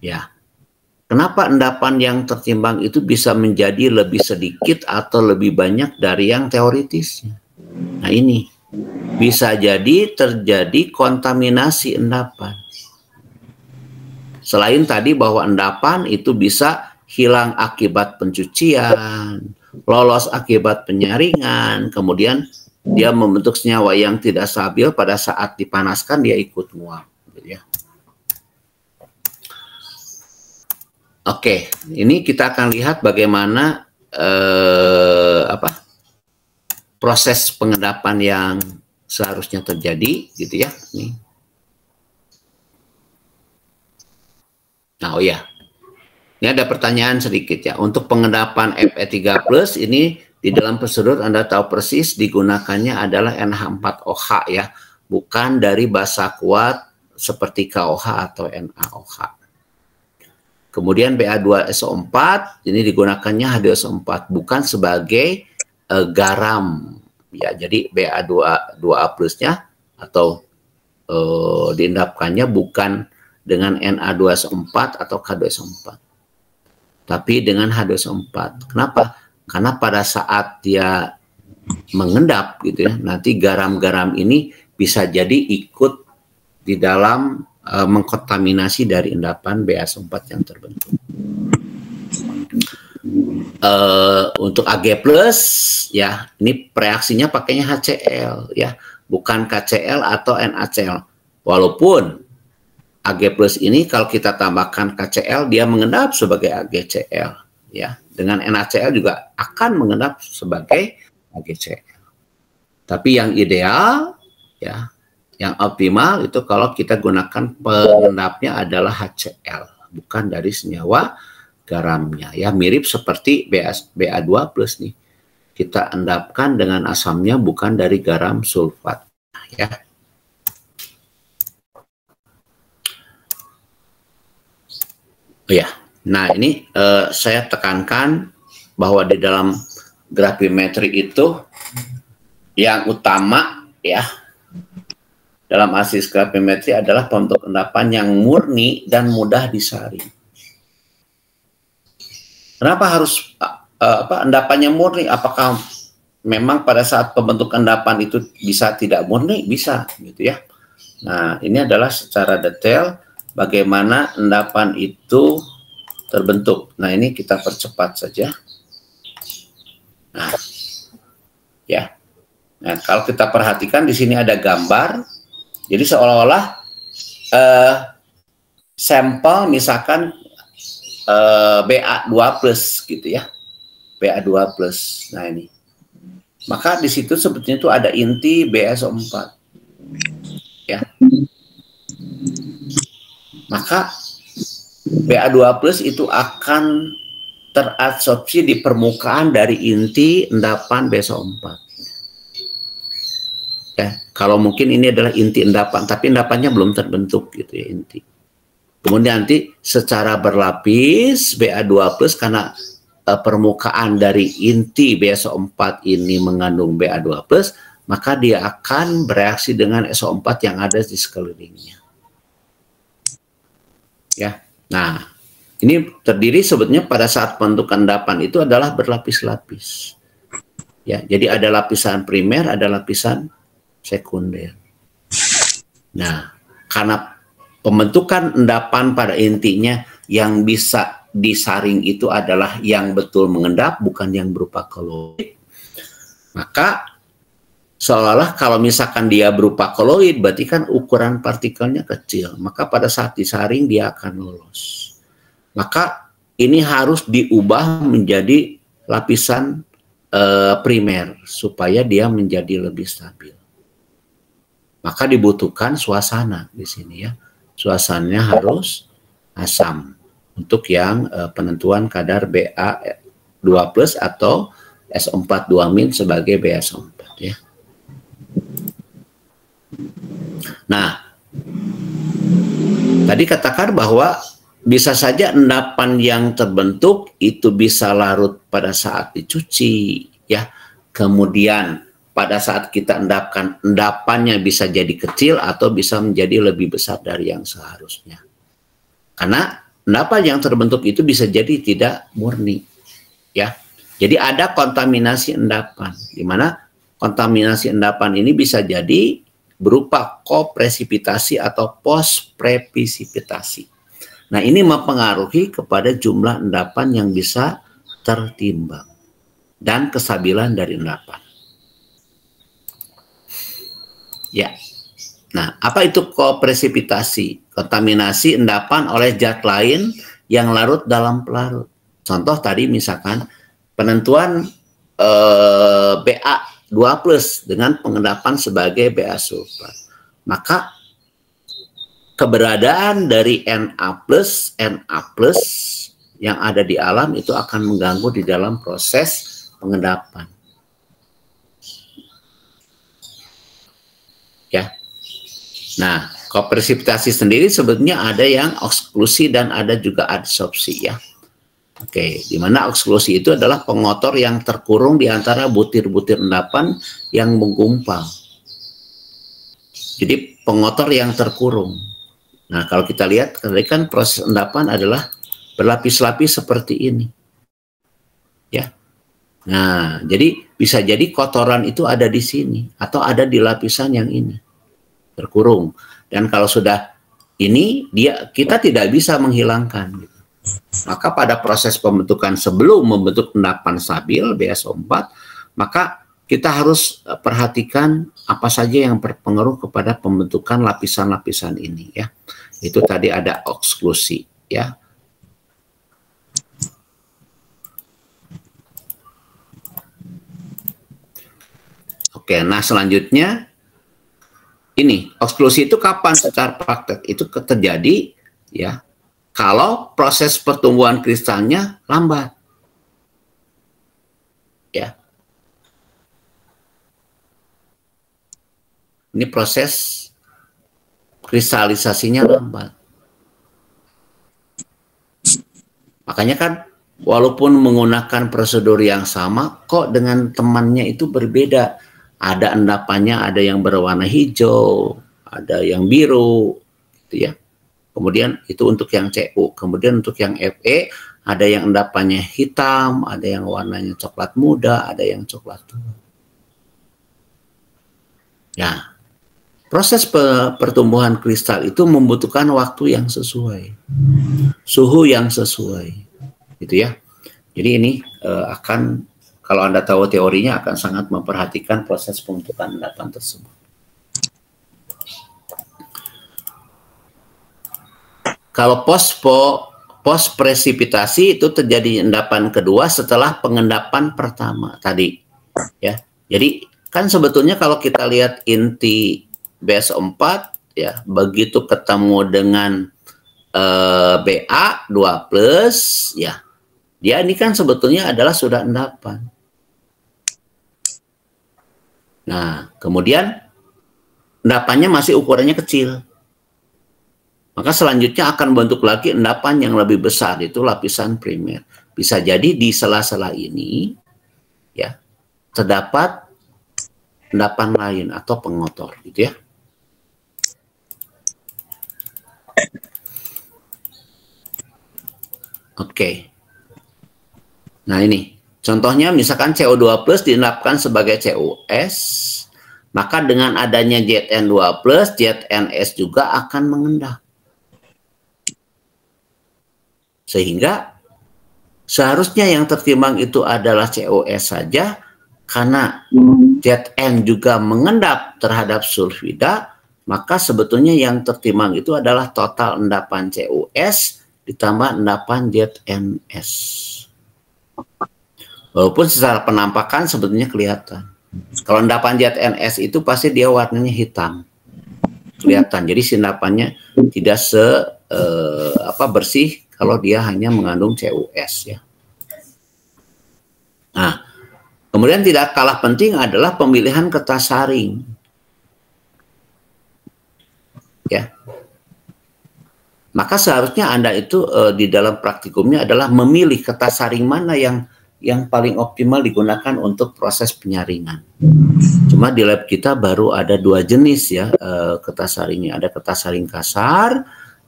ya, kenapa endapan yang tertimbang itu bisa menjadi lebih sedikit atau lebih banyak dari yang teoritisnya? Nah, ini bisa jadi terjadi kontaminasi endapan. Selain tadi bahwa endapan itu bisa hilang akibat pencucian, lolos akibat penyaringan, kemudian dia membentuk senyawa yang tidak stabil pada saat dipanaskan dia ikut nguap. Ya. Oke, ini kita akan lihat bagaimana proses pengendapan yang seharusnya terjadi, gitu ya. Nih. Nah, oh ya, ini ada pertanyaan sedikit ya. Untuk pengendapan Fe3+ ini di dalam prosedur Anda tahu persis digunakannya adalah NH4OH ya, bukan dari basa kuat seperti KOH atau NaOH. Kemudian Ba2SO4 ini digunakannya H2SO4 bukan sebagai garam ya, jadi Ba2A+-nya atau diendapkannya bukan dengan Na2SO4 atau K2SO4 tapi dengan H2SO4. Kenapa? Karena pada saat dia mengendap gitu ya, nanti garam-garam ini bisa jadi ikut di dalam mengkontaminasi dari endapan BaSO4 yang terbentuk. Untuk Ag+ ya, ini reaksinya pakainya HCl ya, bukan KCl atau NaCl. Walaupun Ag+ ini kalau kita tambahkan KCl dia mengendap sebagai AgCl ya. dengan NaCl juga akan mengendap sebagai HgCl. Tapi yang ideal ya, yang optimal itu kalau kita gunakan pengendapnya adalah HCl, bukan dari senyawa garamnya ya, mirip seperti Ba2+ nih. Kita endapkan dengan asamnya bukan dari garam sulfat ya. Oh ya. Nah, ini saya tekankan bahwa di dalam gravimetri itu yang utama ya dalam analisis gravimetri adalah pembentuk endapan yang murni dan mudah disaring. Kenapa harus endapannya murni? Apakah memang pada saat pembentuk endapan itu bisa tidak murni? Bisa, gitu ya. Nah, ini adalah secara detail bagaimana endapan itu terbentuk. Nah, ini kita percepat saja. Nah, ya. Nah, kalau kita perhatikan di sini ada gambar. Jadi seolah-olah sampel misalkan Ba2+ gitu ya. Ba2+. Nah, ini. Maka di situ sebetulnya itu ada inti BaSO4. Ya. Maka Ba2+ itu akan terabsorpsi di permukaan dari inti endapan BaSO4. Ya, kalau mungkin ini adalah inti endapan, tapi endapannya belum terbentuk gitu ya inti. Kemudian nanti secara berlapis Ba2+ karena permukaan dari inti BaSO4 ini mengandung Ba2+, maka dia akan bereaksi dengan SO4 yang ada di sekelilingnya. Ya. Nah, ini terdiri sebetulnya pada saat pembentukan endapan itu adalah berlapis-lapis. Ya, jadi ada lapisan primer, ada lapisan sekunder. Nah, karena pembentukan endapan pada intinya yang bisa disaring itu adalah yang betul mengendap, bukan yang berupa koloid. Maka seolah-olah kalau misalkan dia berupa koloid, berarti kan ukuran partikelnya kecil. Maka pada saat disaring dia akan lolos. Maka ini harus diubah menjadi lapisan primer supaya dia menjadi lebih stabil. Maka dibutuhkan suasana di sini ya. Suasananya harus asam untuk yang penentuan kadar Ba2+ atau SO4 sebagai BaSO4 ya. Nah, tadi katakan bahwa bisa saja endapan yang terbentuk itu bisa larut pada saat dicuci ya. Kemudian pada saat kita endapkan, endapannya bisa jadi kecil atau bisa menjadi lebih besar dari yang seharusnya. Karena endapan yang terbentuk itu bisa jadi tidak murni ya. Jadi ada kontaminasi endapan, di mana kontaminasi endapan ini bisa jadi berupa kopresipitasi atau post-presipitasi. Nah, ini mempengaruhi kepada jumlah endapan yang bisa tertimbang dan kestabilan dari endapan. Ya. Nah, apa itu kopresipitasi? Kontaminasi endapan oleh zat lain yang larut dalam pelarut. Contoh tadi misalkan penentuan Ba2+ dengan pengendapan sebagai Ba sulfat. Maka keberadaan dari Na+ yang ada di alam itu akan mengganggu di dalam proses pengendapan. Ya. Nah, kopresipitasi sendiri sebetulnya ada yang eksklusi dan ada juga adsorpsi ya. Oke, di mana eksklusi itu adalah pengotor yang terkurung di antara butir-butir endapan yang menggumpal. Jadi pengotor yang terkurung. Nah, kalau kita lihat tadi kan proses endapan adalah berlapis-lapis seperti ini. Ya. Nah, jadi bisa jadi kotoran itu ada di sini atau ada di lapisan yang ini. Terkurung. Dan kalau sudah ini kita tidak bisa menghilangkan gitu. Maka pada proses pembentukan sebelum membentuk endapan stabil BaSO4, maka kita harus perhatikan apa saja yang berpengaruh kepada pembentukan lapisan-lapisan ini ya. Itu tadi ada eksklusi ya. Oke, nah selanjutnya ini oklusi itu kapan secara praktek? Itu terjadi ya kalau proses pertumbuhan kristalnya lambat. Ya. Ini proses kristalisasinya lambat. Makanya kan walaupun menggunakan prosedur yang sama, kok dengan temannya itu berbeda. Ada endapannya, ada yang berwarna hijau, ada yang biru, gitu ya. Kemudian itu untuk yang CU. Kemudian untuk yang FE, ada yang endapannya hitam, ada yang warnanya coklat muda, ada yang coklat tua. Ya, proses pertumbuhan kristal itu membutuhkan waktu yang sesuai, suhu yang sesuai, gitu ya. Jadi ini akan, kalau Anda tahu teorinya, akan sangat memperhatikan proses pembentukan endapan tersebut. Kalau post presipitasi itu terjadi endapan kedua setelah pengendapan pertama tadi, ya. Jadi kan sebetulnya kalau kita lihat inti BS4 ya, begitu ketemu dengan BA 2+ ya, dia ini kan sebetulnya adalah sudah endapan. Nah, kemudian endapannya masih ukurannya kecil. Maka selanjutnya akan bentuk lagi endapan yang lebih besar, itu lapisan primer. Bisa jadi di sela-sela ini ya terdapat endapan lain atau pengotor, gitu ya. Oke. Nah ini, contohnya misalkan CO2+ diendapkan sebagai CuS, maka dengan adanya Zn2+, ZnS juga akan mengendap. Sehingga seharusnya yang tertimbang itu adalah CuS saja, karena Zn juga mengendap terhadap sulfida, maka sebetulnya yang tertimbang itu adalah total endapan CuS ditambah endapan ZnS. Walaupun secara penampakan sebetulnya kelihatan. Kalau endapan ZnS itu pasti dia warnanya hitam. Kelihatan. Jadi endapannya tidak bersih kalau dia hanya mengandung CuS ya. Nah, kemudian tidak kalah penting adalah pemilihan kertas saring. Ya. Maka seharusnya Anda itu di dalam praktikumnya adalah memilih kertas saring mana yang paling optimal digunakan untuk proses penyaringan. Cuma di lab kita baru ada 2 jenis ya kertas saringnya. Ada kertas saring kasar,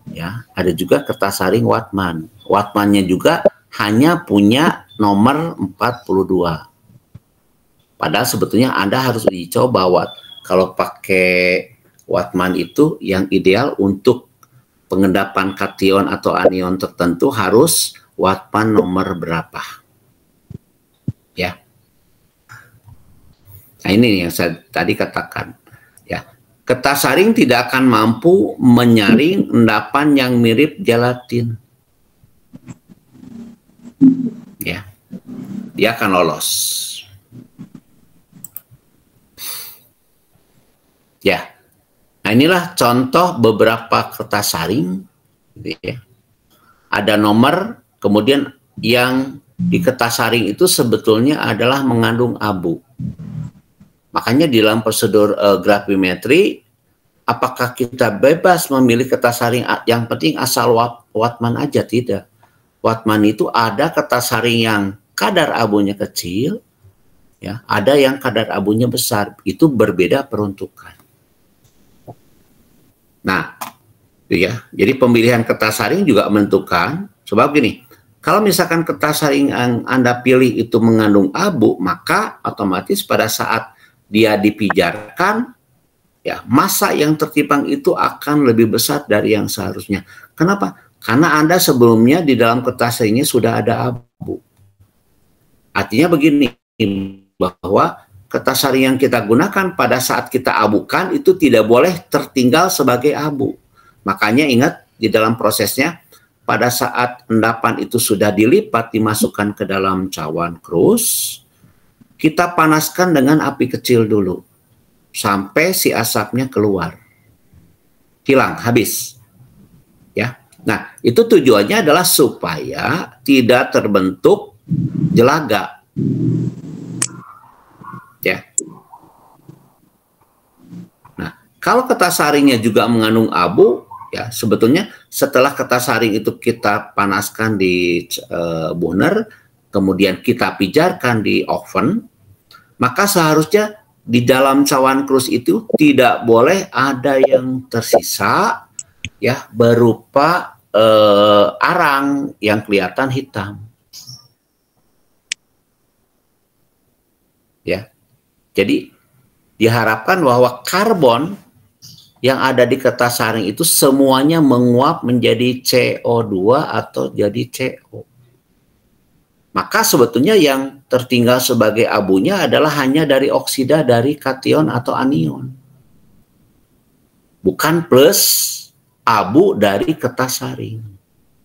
ya, ada juga kertas saring Wattmann. Wattmann-nya juga hanya punya nomor 42. Padahal sebetulnya Anda harus uji coba kalau pakai Wattmann itu yang ideal untuk pengendapan kation atau anion tertentu harus Wattmann nomor berapa. Ya. Nah ini yang saya tadi katakan. Ya. Kertas saring tidak akan mampu menyaring endapan yang mirip gelatin. Ya. Dia akan lolos. Ya. Nah inilah contoh beberapa kertas saring. Gitu ya. Ada nomor, kemudian yang di kertas saring itu sebetulnya adalah mengandung abu. Makanya di dalam prosedur grafimetri, apakah kita bebas memilih kertas saring yang penting asal Wattmann aja? Tidak. Wattmann itu ada kertas saring yang kadar abunya kecil, ya, ada yang kadar abunya besar. Itu berbeda peruntukan. Nah, ya, jadi pemilihan kertas saring juga menentukan. Sebab gini, kalau misalkan kertas saring yang Anda pilih itu mengandung abu, maka otomatis pada saat dia dipijarkan, ya, massa yang tertimbang itu akan lebih besar dari yang seharusnya. Kenapa? Karena Anda sebelumnya di dalam kertas saringnya sudah ada abu. Artinya begini, bahwa kertas saring yang kita gunakan pada saat kita abukan itu tidak boleh tertinggal sebagai abu. Makanya ingat di dalam prosesnya, pada saat endapan itu sudah dilipat, dimasukkan ke dalam cawan krus, kita panaskan dengan api kecil dulu sampai si asapnya keluar, hilang, habis. Ya, nah itu tujuannya adalah supaya tidak terbentuk jelaga. Ya. Nah, kalau kertas saringnya juga mengandung abu, ya sebetulnya setelah kertas saring itu kita panaskan di burner, kemudian kita pijarkan di oven, maka seharusnya di dalam cawan krus itu tidak boleh ada yang tersisa, ya, berupa arang yang kelihatan hitam. Ya, jadi diharapkan bahwa karbon yang ada di kertas saring itu semuanya menguap menjadi CO2 atau jadi CO. Maka sebetulnya yang tertinggal sebagai abunya adalah hanya dari oksida dari kation atau anion. Bukan plus abu dari kertas saring.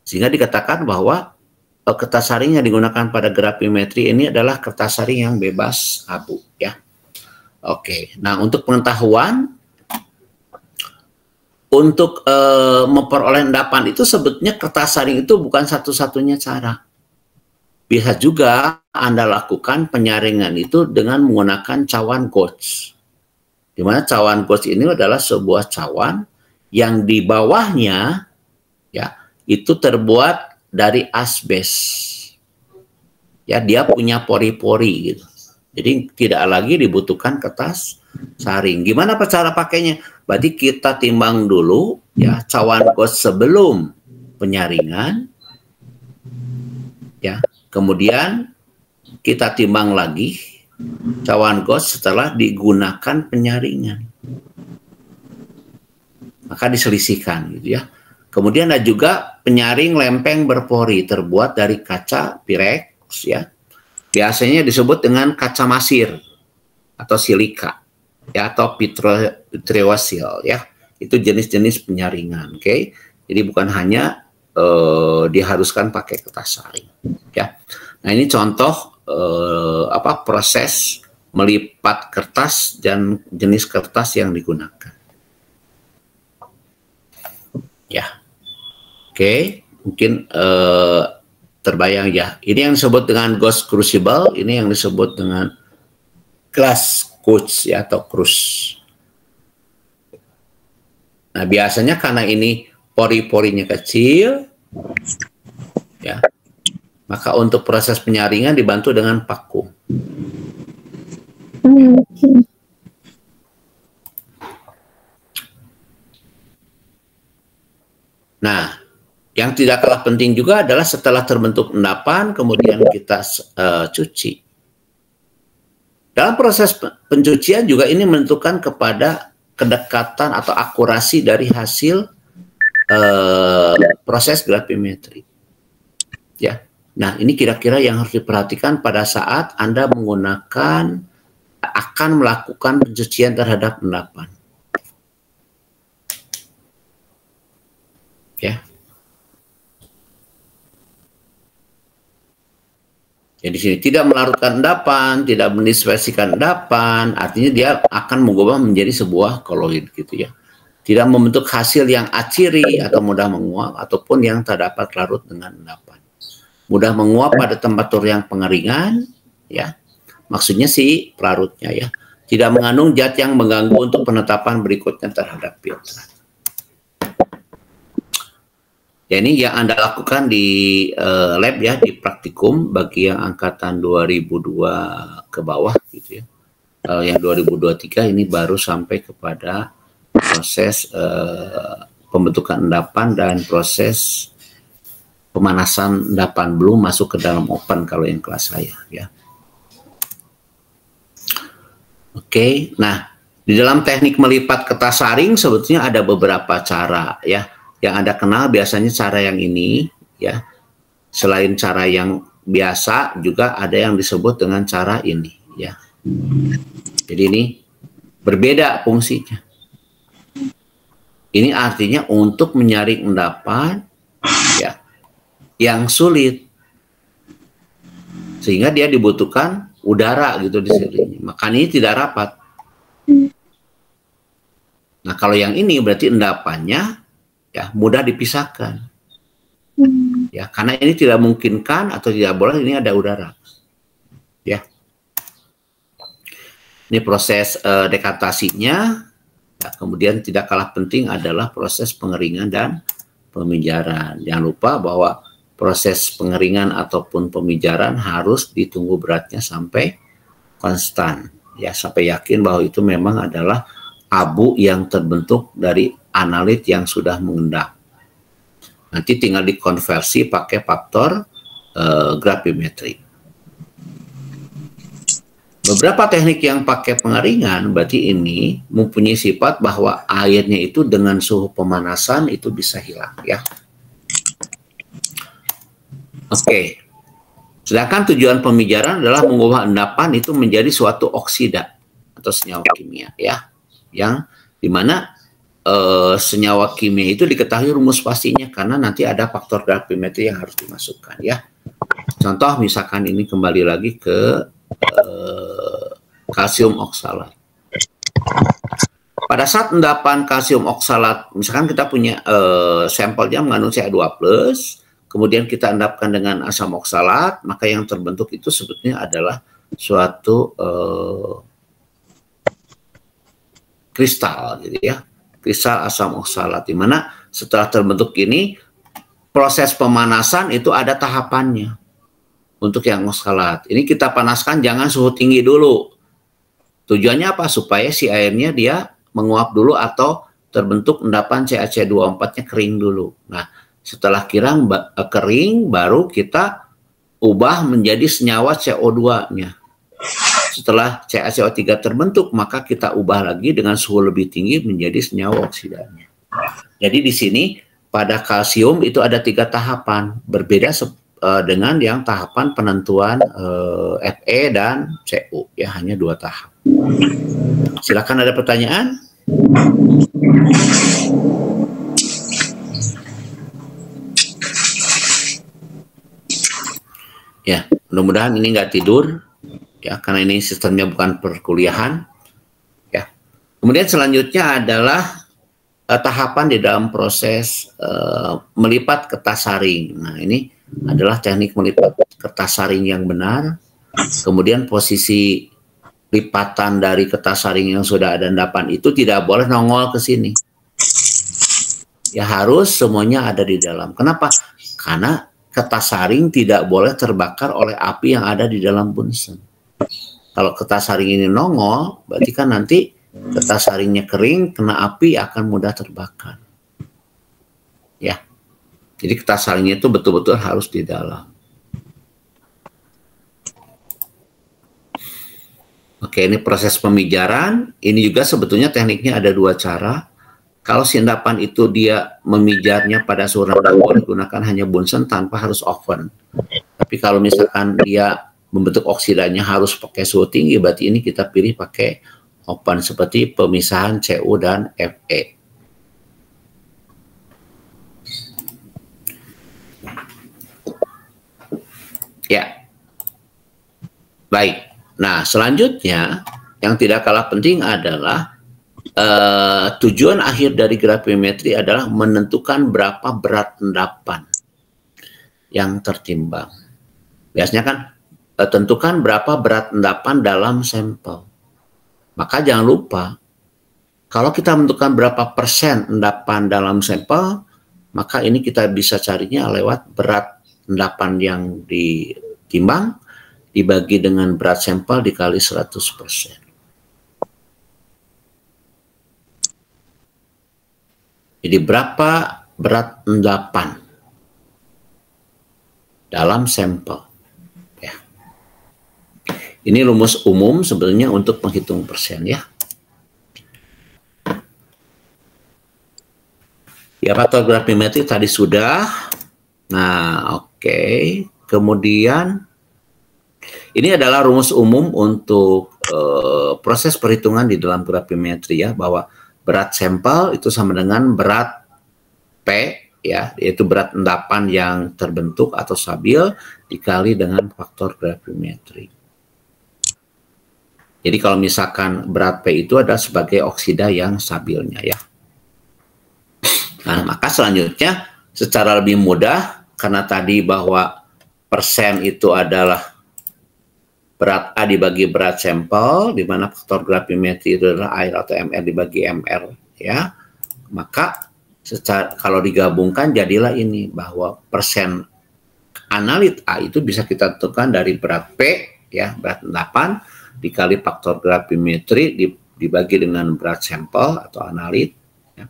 Sehingga dikatakan bahwa kertas saring yang digunakan pada grafimetri ini adalah kertas saring yang bebas abu, ya. Oke, nah untuk pengetahuan, untuk memperoleh endapan itu sebetulnya kertas saring itu bukan satu-satunya cara. Bisa juga Anda lakukan penyaringan itu dengan menggunakan cawan Gauge. Di mana cawan Gauge ini adalah sebuah cawan yang di bawahnya, ya, itu terbuat dari asbes. Ya, dia punya pori-pori gitu. Jadi tidak lagi dibutuhkan kertas saring. Gimana cara pakainya? Berarti kita timbang dulu, ya, cawan Gauge sebelum penyaringan, ya. Kemudian kita timbang lagi cawan Gauge setelah digunakan penyaringan. Maka diselisihkan gitu, ya. Kemudian ada juga penyaring lempeng berpori terbuat dari kaca Pyrex, ya. Biasanya disebut dengan kaca masir atau silika, ya, atau vitreosil, ya. Itu jenis-jenis penyaringan, oke. Jadi bukan hanya diharuskan pakai kertas saring, ya. Nah, ini contoh proses melipat kertas dan jenis kertas yang digunakan, ya. Oke, mungkin terbayang, ya. Ini yang disebut dengan Gauge crucible, ini yang disebut dengan glass Gauge, ya, atau krus. Nah, biasanya karena ini pori-porinya kecil, ya, maka untuk proses penyaringan dibantu dengan vakum. Nah, yang tidak kalah penting juga adalah setelah terbentuk endapan, kemudian kita cuci. Dalam proses pencucian juga ini menentukan kepada kedekatan atau akurasi dari hasil proses grafimetri, ya. Nah, ini kira-kira yang harus diperhatikan pada saat Anda akan melakukan pencucian terhadap endapan, ya. Jadi di sini tidak melarutkan endapan, tidak mendispersikan endapan, artinya dia akan mengubah menjadi sebuah koloid gitu, ya. Tidak membentuk hasil yang aciri atau mudah menguap ataupun yang terdapat larut dengan endapan. Mudah menguap pada temperatur yang pengeringan, ya. Maksudnya si pelarutnya, ya. Tidak mengandung zat yang mengganggu untuk penetapan berikutnya terhadap filtrat. Ya, ini yang Anda lakukan di lab, ya, di praktikum bagi yang angkatan 2002 ke bawah gitu, ya. Yang 2023 ini baru sampai kepada proses pembentukan endapan dan proses pemanasan endapan, belum masuk ke dalam oven kalau yang kelas saya, ya. Oke, nah di dalam teknik melipat kertas saring sebetulnya ada beberapa cara, ya. Yang Anda kenal biasanya cara yang ini, ya. Selain cara yang biasa juga ada yang disebut dengan cara ini, ya. Jadi ini berbeda fungsinya. Ini artinya untuk menyaring endapan, ya, yang sulit, sehingga dia dibutuhkan udara gitu di sini. Makanya ini tidak rapat. Nah, kalau yang ini berarti endapannya ya mudah dipisahkan. Ya, karena ini tidak memungkinkan atau tidak boleh ini ada udara. Ya. Ini proses dekantasinya. Ya, kemudian tidak kalah penting adalah proses pengeringan dan pemijaran. Jangan lupa bahwa proses pengeringan ataupun pemijaran harus ditunggu beratnya sampai konstan. Ya, sampai yakin bahwa itu memang adalah abu yang terbentuk dari analit yang sudah mengendap. Nanti tinggal dikonversi pakai faktor gravimetri. Beberapa teknik yang pakai pengeringan berarti ini mempunyai sifat bahwa airnya itu dengan suhu pemanasan itu bisa hilang ya. Oke. Sedangkan tujuan pemijaran adalah mengubah endapan itu menjadi suatu oksida atau senyawa kimia ya. Yang dimana senyawa kimia itu diketahui rumus pastinya karena nanti ada faktor gravimetri yang harus dimasukkan ya. Contoh misalkan ini kembali lagi ke kalsium oksalat. Pada saat endapan kalsium oksalat, misalkan kita punya sampelnya mengandung Ca2+, kemudian kita endapkan dengan asam oksalat, maka yang terbentuk itu sebetulnya adalah suatu kristal gitu ya. Kristal asam oksalat, di mana setelah terbentuk ini proses pemanasan itu ada tahapannya untuk yang oksalat. Ini kita panaskan jangan suhu tinggi dulu. Tujuannya apa? Supaya si airnya dia menguap dulu atau terbentuk endapan CaC24-nya kering dulu. Nah, setelah kering baru kita ubah menjadi senyawa CO2-nya. Setelah CaCO3 terbentuk, maka kita ubah lagi dengan suhu lebih tinggi menjadi senyawa oksidanya. Jadi di sini pada kalsium itu ada 3 tahapan, berbeda dengan yang tahapan penentuan Fe dan Cu, ya hanya 2 tahap. Silakan ada pertanyaan? Ya, mudah-mudahan ini nggak tidur. Ya, karena ini sistemnya bukan perkuliahan. Ya. Kemudian selanjutnya adalah tahapan di dalam proses melipat kertas saring. Nah, ini adalah teknik melipat kertas saring yang benar. Kemudian posisi lipatan dari kertas saring yang sudah ada endapan itu tidak boleh nongol ke sini. Ya harus semuanya ada di dalam. Kenapa? Karena kertas saring tidak boleh terbakar oleh api yang ada di dalam bunsen. Kalau kertas saring ini nongol, berarti kan nanti kertas saringnya kering, kena api akan mudah terbakar. Ya, jadi kertas saringnya itu betul-betul harus di dalam. Oke, ini proses pemijaran. Ini juga sebetulnya tekniknya ada 2 cara. Kalau si endapan itu dia memijarnya pada suhu rendah, boleh gunakan hanya bunsen tanpa harus oven. Tapi kalau misalkan dia membentuk oksidanya harus pakai suhu tinggi, berarti ini kita pilih pakai oven seperti pemisahan Cu dan Fe. Ya. Baik. Nah, selanjutnya yang tidak kalah penting adalah tujuan akhir dari gravimetri adalah menentukan berapa berat endapan yang tertimbang. Biasanya kan tentukan berapa berat endapan dalam sampel. Maka jangan lupa, kalau kita menentukan berapa persen endapan dalam sampel, maka ini kita bisa carinya lewat berat endapan yang ditimbang dibagi dengan berat sampel dikali 100%. Jadi berapa berat endapan dalam sampel? Ya. Ini rumus umum sebenarnya untuk menghitung persen ya. Ya, faktor gravimetri tadi sudah. Nah, oke. Kemudian ini adalah rumus umum untuk proses perhitungan di dalam gravimetri ya, bahwa berat sampel itu sama dengan berat P ya, yaitu berat endapan yang terbentuk atau stabil dikali dengan faktor gravimetri. Jadi kalau misalkan berat P itu adalah sebagai oksida yang stabilnya ya. Nah, maka selanjutnya secara lebih mudah, karena tadi bahwa persen itu adalah berat A dibagi berat sampel, di mana faktor gravimetri itu adalah air atau MR dibagi MR ya. Maka kalau digabungkan jadilah ini, bahwa persen analit A itu bisa kita tentukan dari berat P ya, berat endapan dikali faktor gravimetri dibagi dengan berat sampel atau analit ya,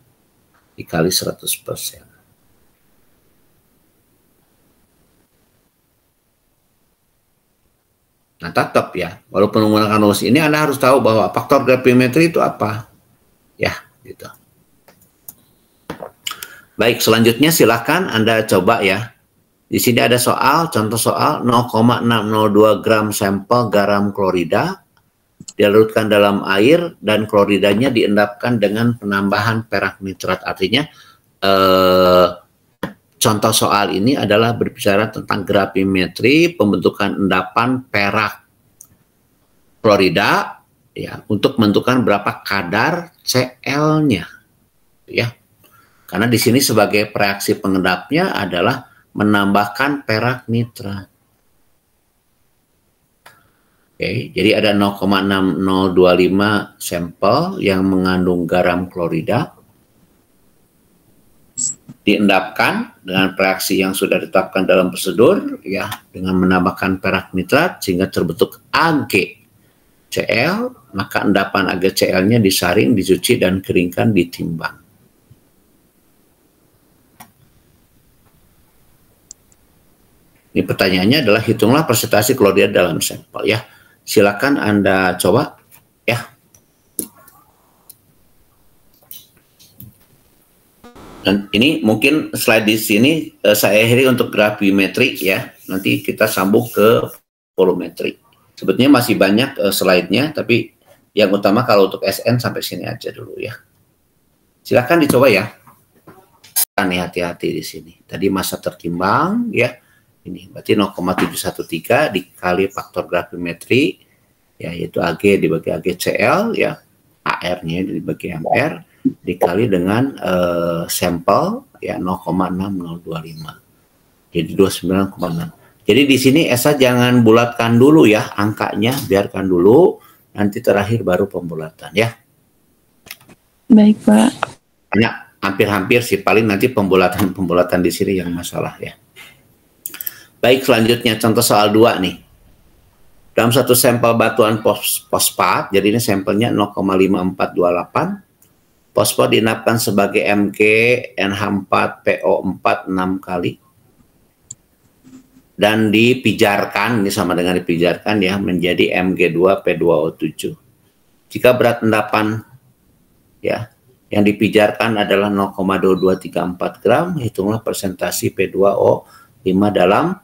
dikali 100%. Nah, tetap ya, walaupun menggunakan rumus ini, Anda harus tahu bahwa faktor gravimetri itu apa. Ya, gitu. Baik, selanjutnya silakan Anda coba ya. Di sini ada soal, contoh soal 0,602 gram sampel garam klorida dilarutkan dalam air dan kloridanya diendapkan dengan penambahan perak nitrat. Artinya, contoh soal ini adalah berbicara tentang gravimetri pembentukan endapan perak klorida ya, untuk menentukan berapa kadar Cl-nya ya. Karena di sini sebagai reaksi pengendapnya adalah menambahkan perak nitrat. Oke, jadi ada 0,6025 sampel yang mengandung garam klorida diendapkan dengan reaksi yang sudah ditetapkan dalam prosedur ya, dengan menambahkan perak nitrat sehingga terbentuk AgCl, maka endapan AgCl-nya disaring, dicuci dan keringkan, ditimbang. Ini pertanyaannya adalah hitunglah persentase klorida dalam sampel ya. Silakan Anda coba ya. Dan ini mungkin slide di sini saya akhiri untuk gravimetri ya. Nanti kita sambung ke volumetri. Sebetulnya masih banyak slide-nya, tapi yang utama kalau untuk SN sampai sini aja dulu ya. Silakan dicoba ya. Hati-hati di sini. Tadi massa tertimbang ya. Ini berarti 0,713 dikali faktor gravimetri ya, yaitu Ag dibagi AgCl ya, AR-nya dibagi MR dikali dengan sampel ya 0,6025. Jadi 29,6. Jadi di sini Esa jangan bulatkan dulu ya angkanya, biarkan dulu, nanti terakhir baru pembulatan ya. Baik, Pak. Hampir-hampir sih, paling nanti pembulatan di sini yang masalah ya. Baik, selanjutnya contoh soal 2 nih. Dalam satu sampel batuan fosfat, jadi ini sampelnya 0,5428. Fosfor diendapkan sebagai Mg NH4PO4 6 kali. Dan dipijarkan, ini sama dengan dipijarkan ya, menjadi Mg2P2O7. Jika berat endapan ya yang dipijarkan adalah 0,2234 gram, hitunglah persentase P2O5 dalam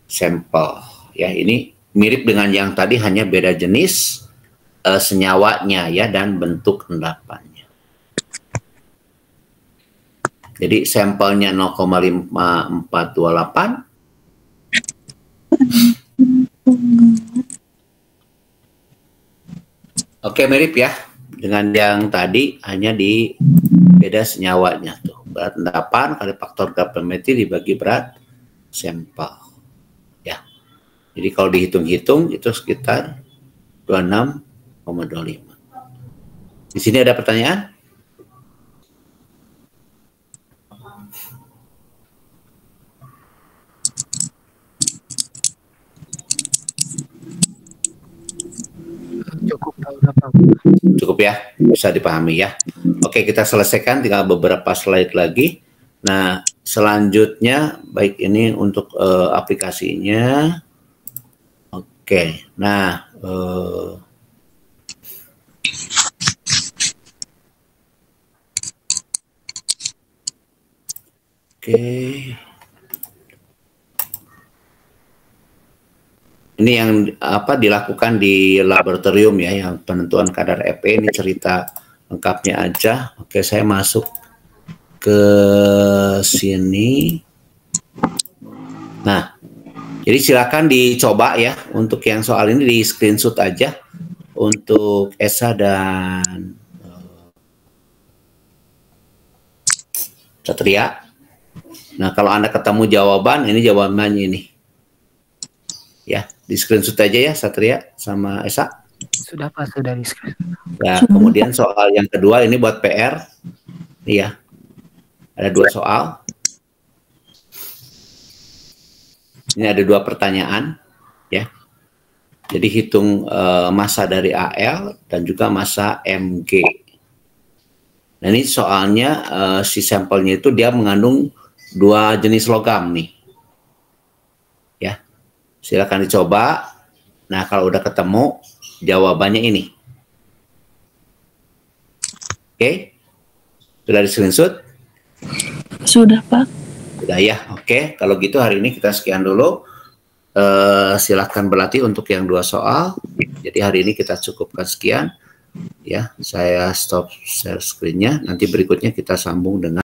sampel ya. Ini mirip dengan yang tadi, hanya beda jenis senyawanya ya dan bentuk endapannya. Jadi sampelnya 0,5428. Oke, mirip ya dengan yang tadi, hanya di beda senyawanya tuh. Berat endapan kali faktor gravimetri dibagi berat sampel. Jadi kalau dihitung-hitung itu sekitar 26,25. Di sini ada pertanyaan? Cukup tahu Bapak. Cukup ya, bisa dipahami ya. Oke, kita selesaikan, tinggal beberapa slide lagi. Nah, selanjutnya baik ini untuk aplikasinya. Oke, nah ini yang dilakukan di laboratorium ya, yang penentuan kadar EP, ini cerita lengkapnya aja. Oke, saya masuk ke sini. Nah, jadi silakan dicoba ya, untuk yang soal ini di screenshot aja untuk Esa dan Satria. Nah, kalau Anda ketemu jawaban, ini jawabannya ini. Ya, di screenshot aja ya Satria sama Esa. Sudah Pak, sudah di screen. Ya, kemudian soal yang kedua ini buat PR. Iya. Ada 2 soal. Ini ada 2 pertanyaan, ya. Jadi hitung massa dari AL dan juga massa MG. Nah, ini soalnya si sampelnya itu dia mengandung 2 jenis logam nih. Ya. Silakan dicoba. Nah, kalau udah ketemu jawabannya ini. Oke. Sudah di screenshot? Sudah, Pak. Sudah ya, oke. Kalau gitu hari ini kita sekian dulu. Silahkan berlatih untuk yang 2 soal. Jadi hari ini kita cukupkan sekian. Ya, saya stop share screen-nya. Nanti berikutnya kita sambung dengan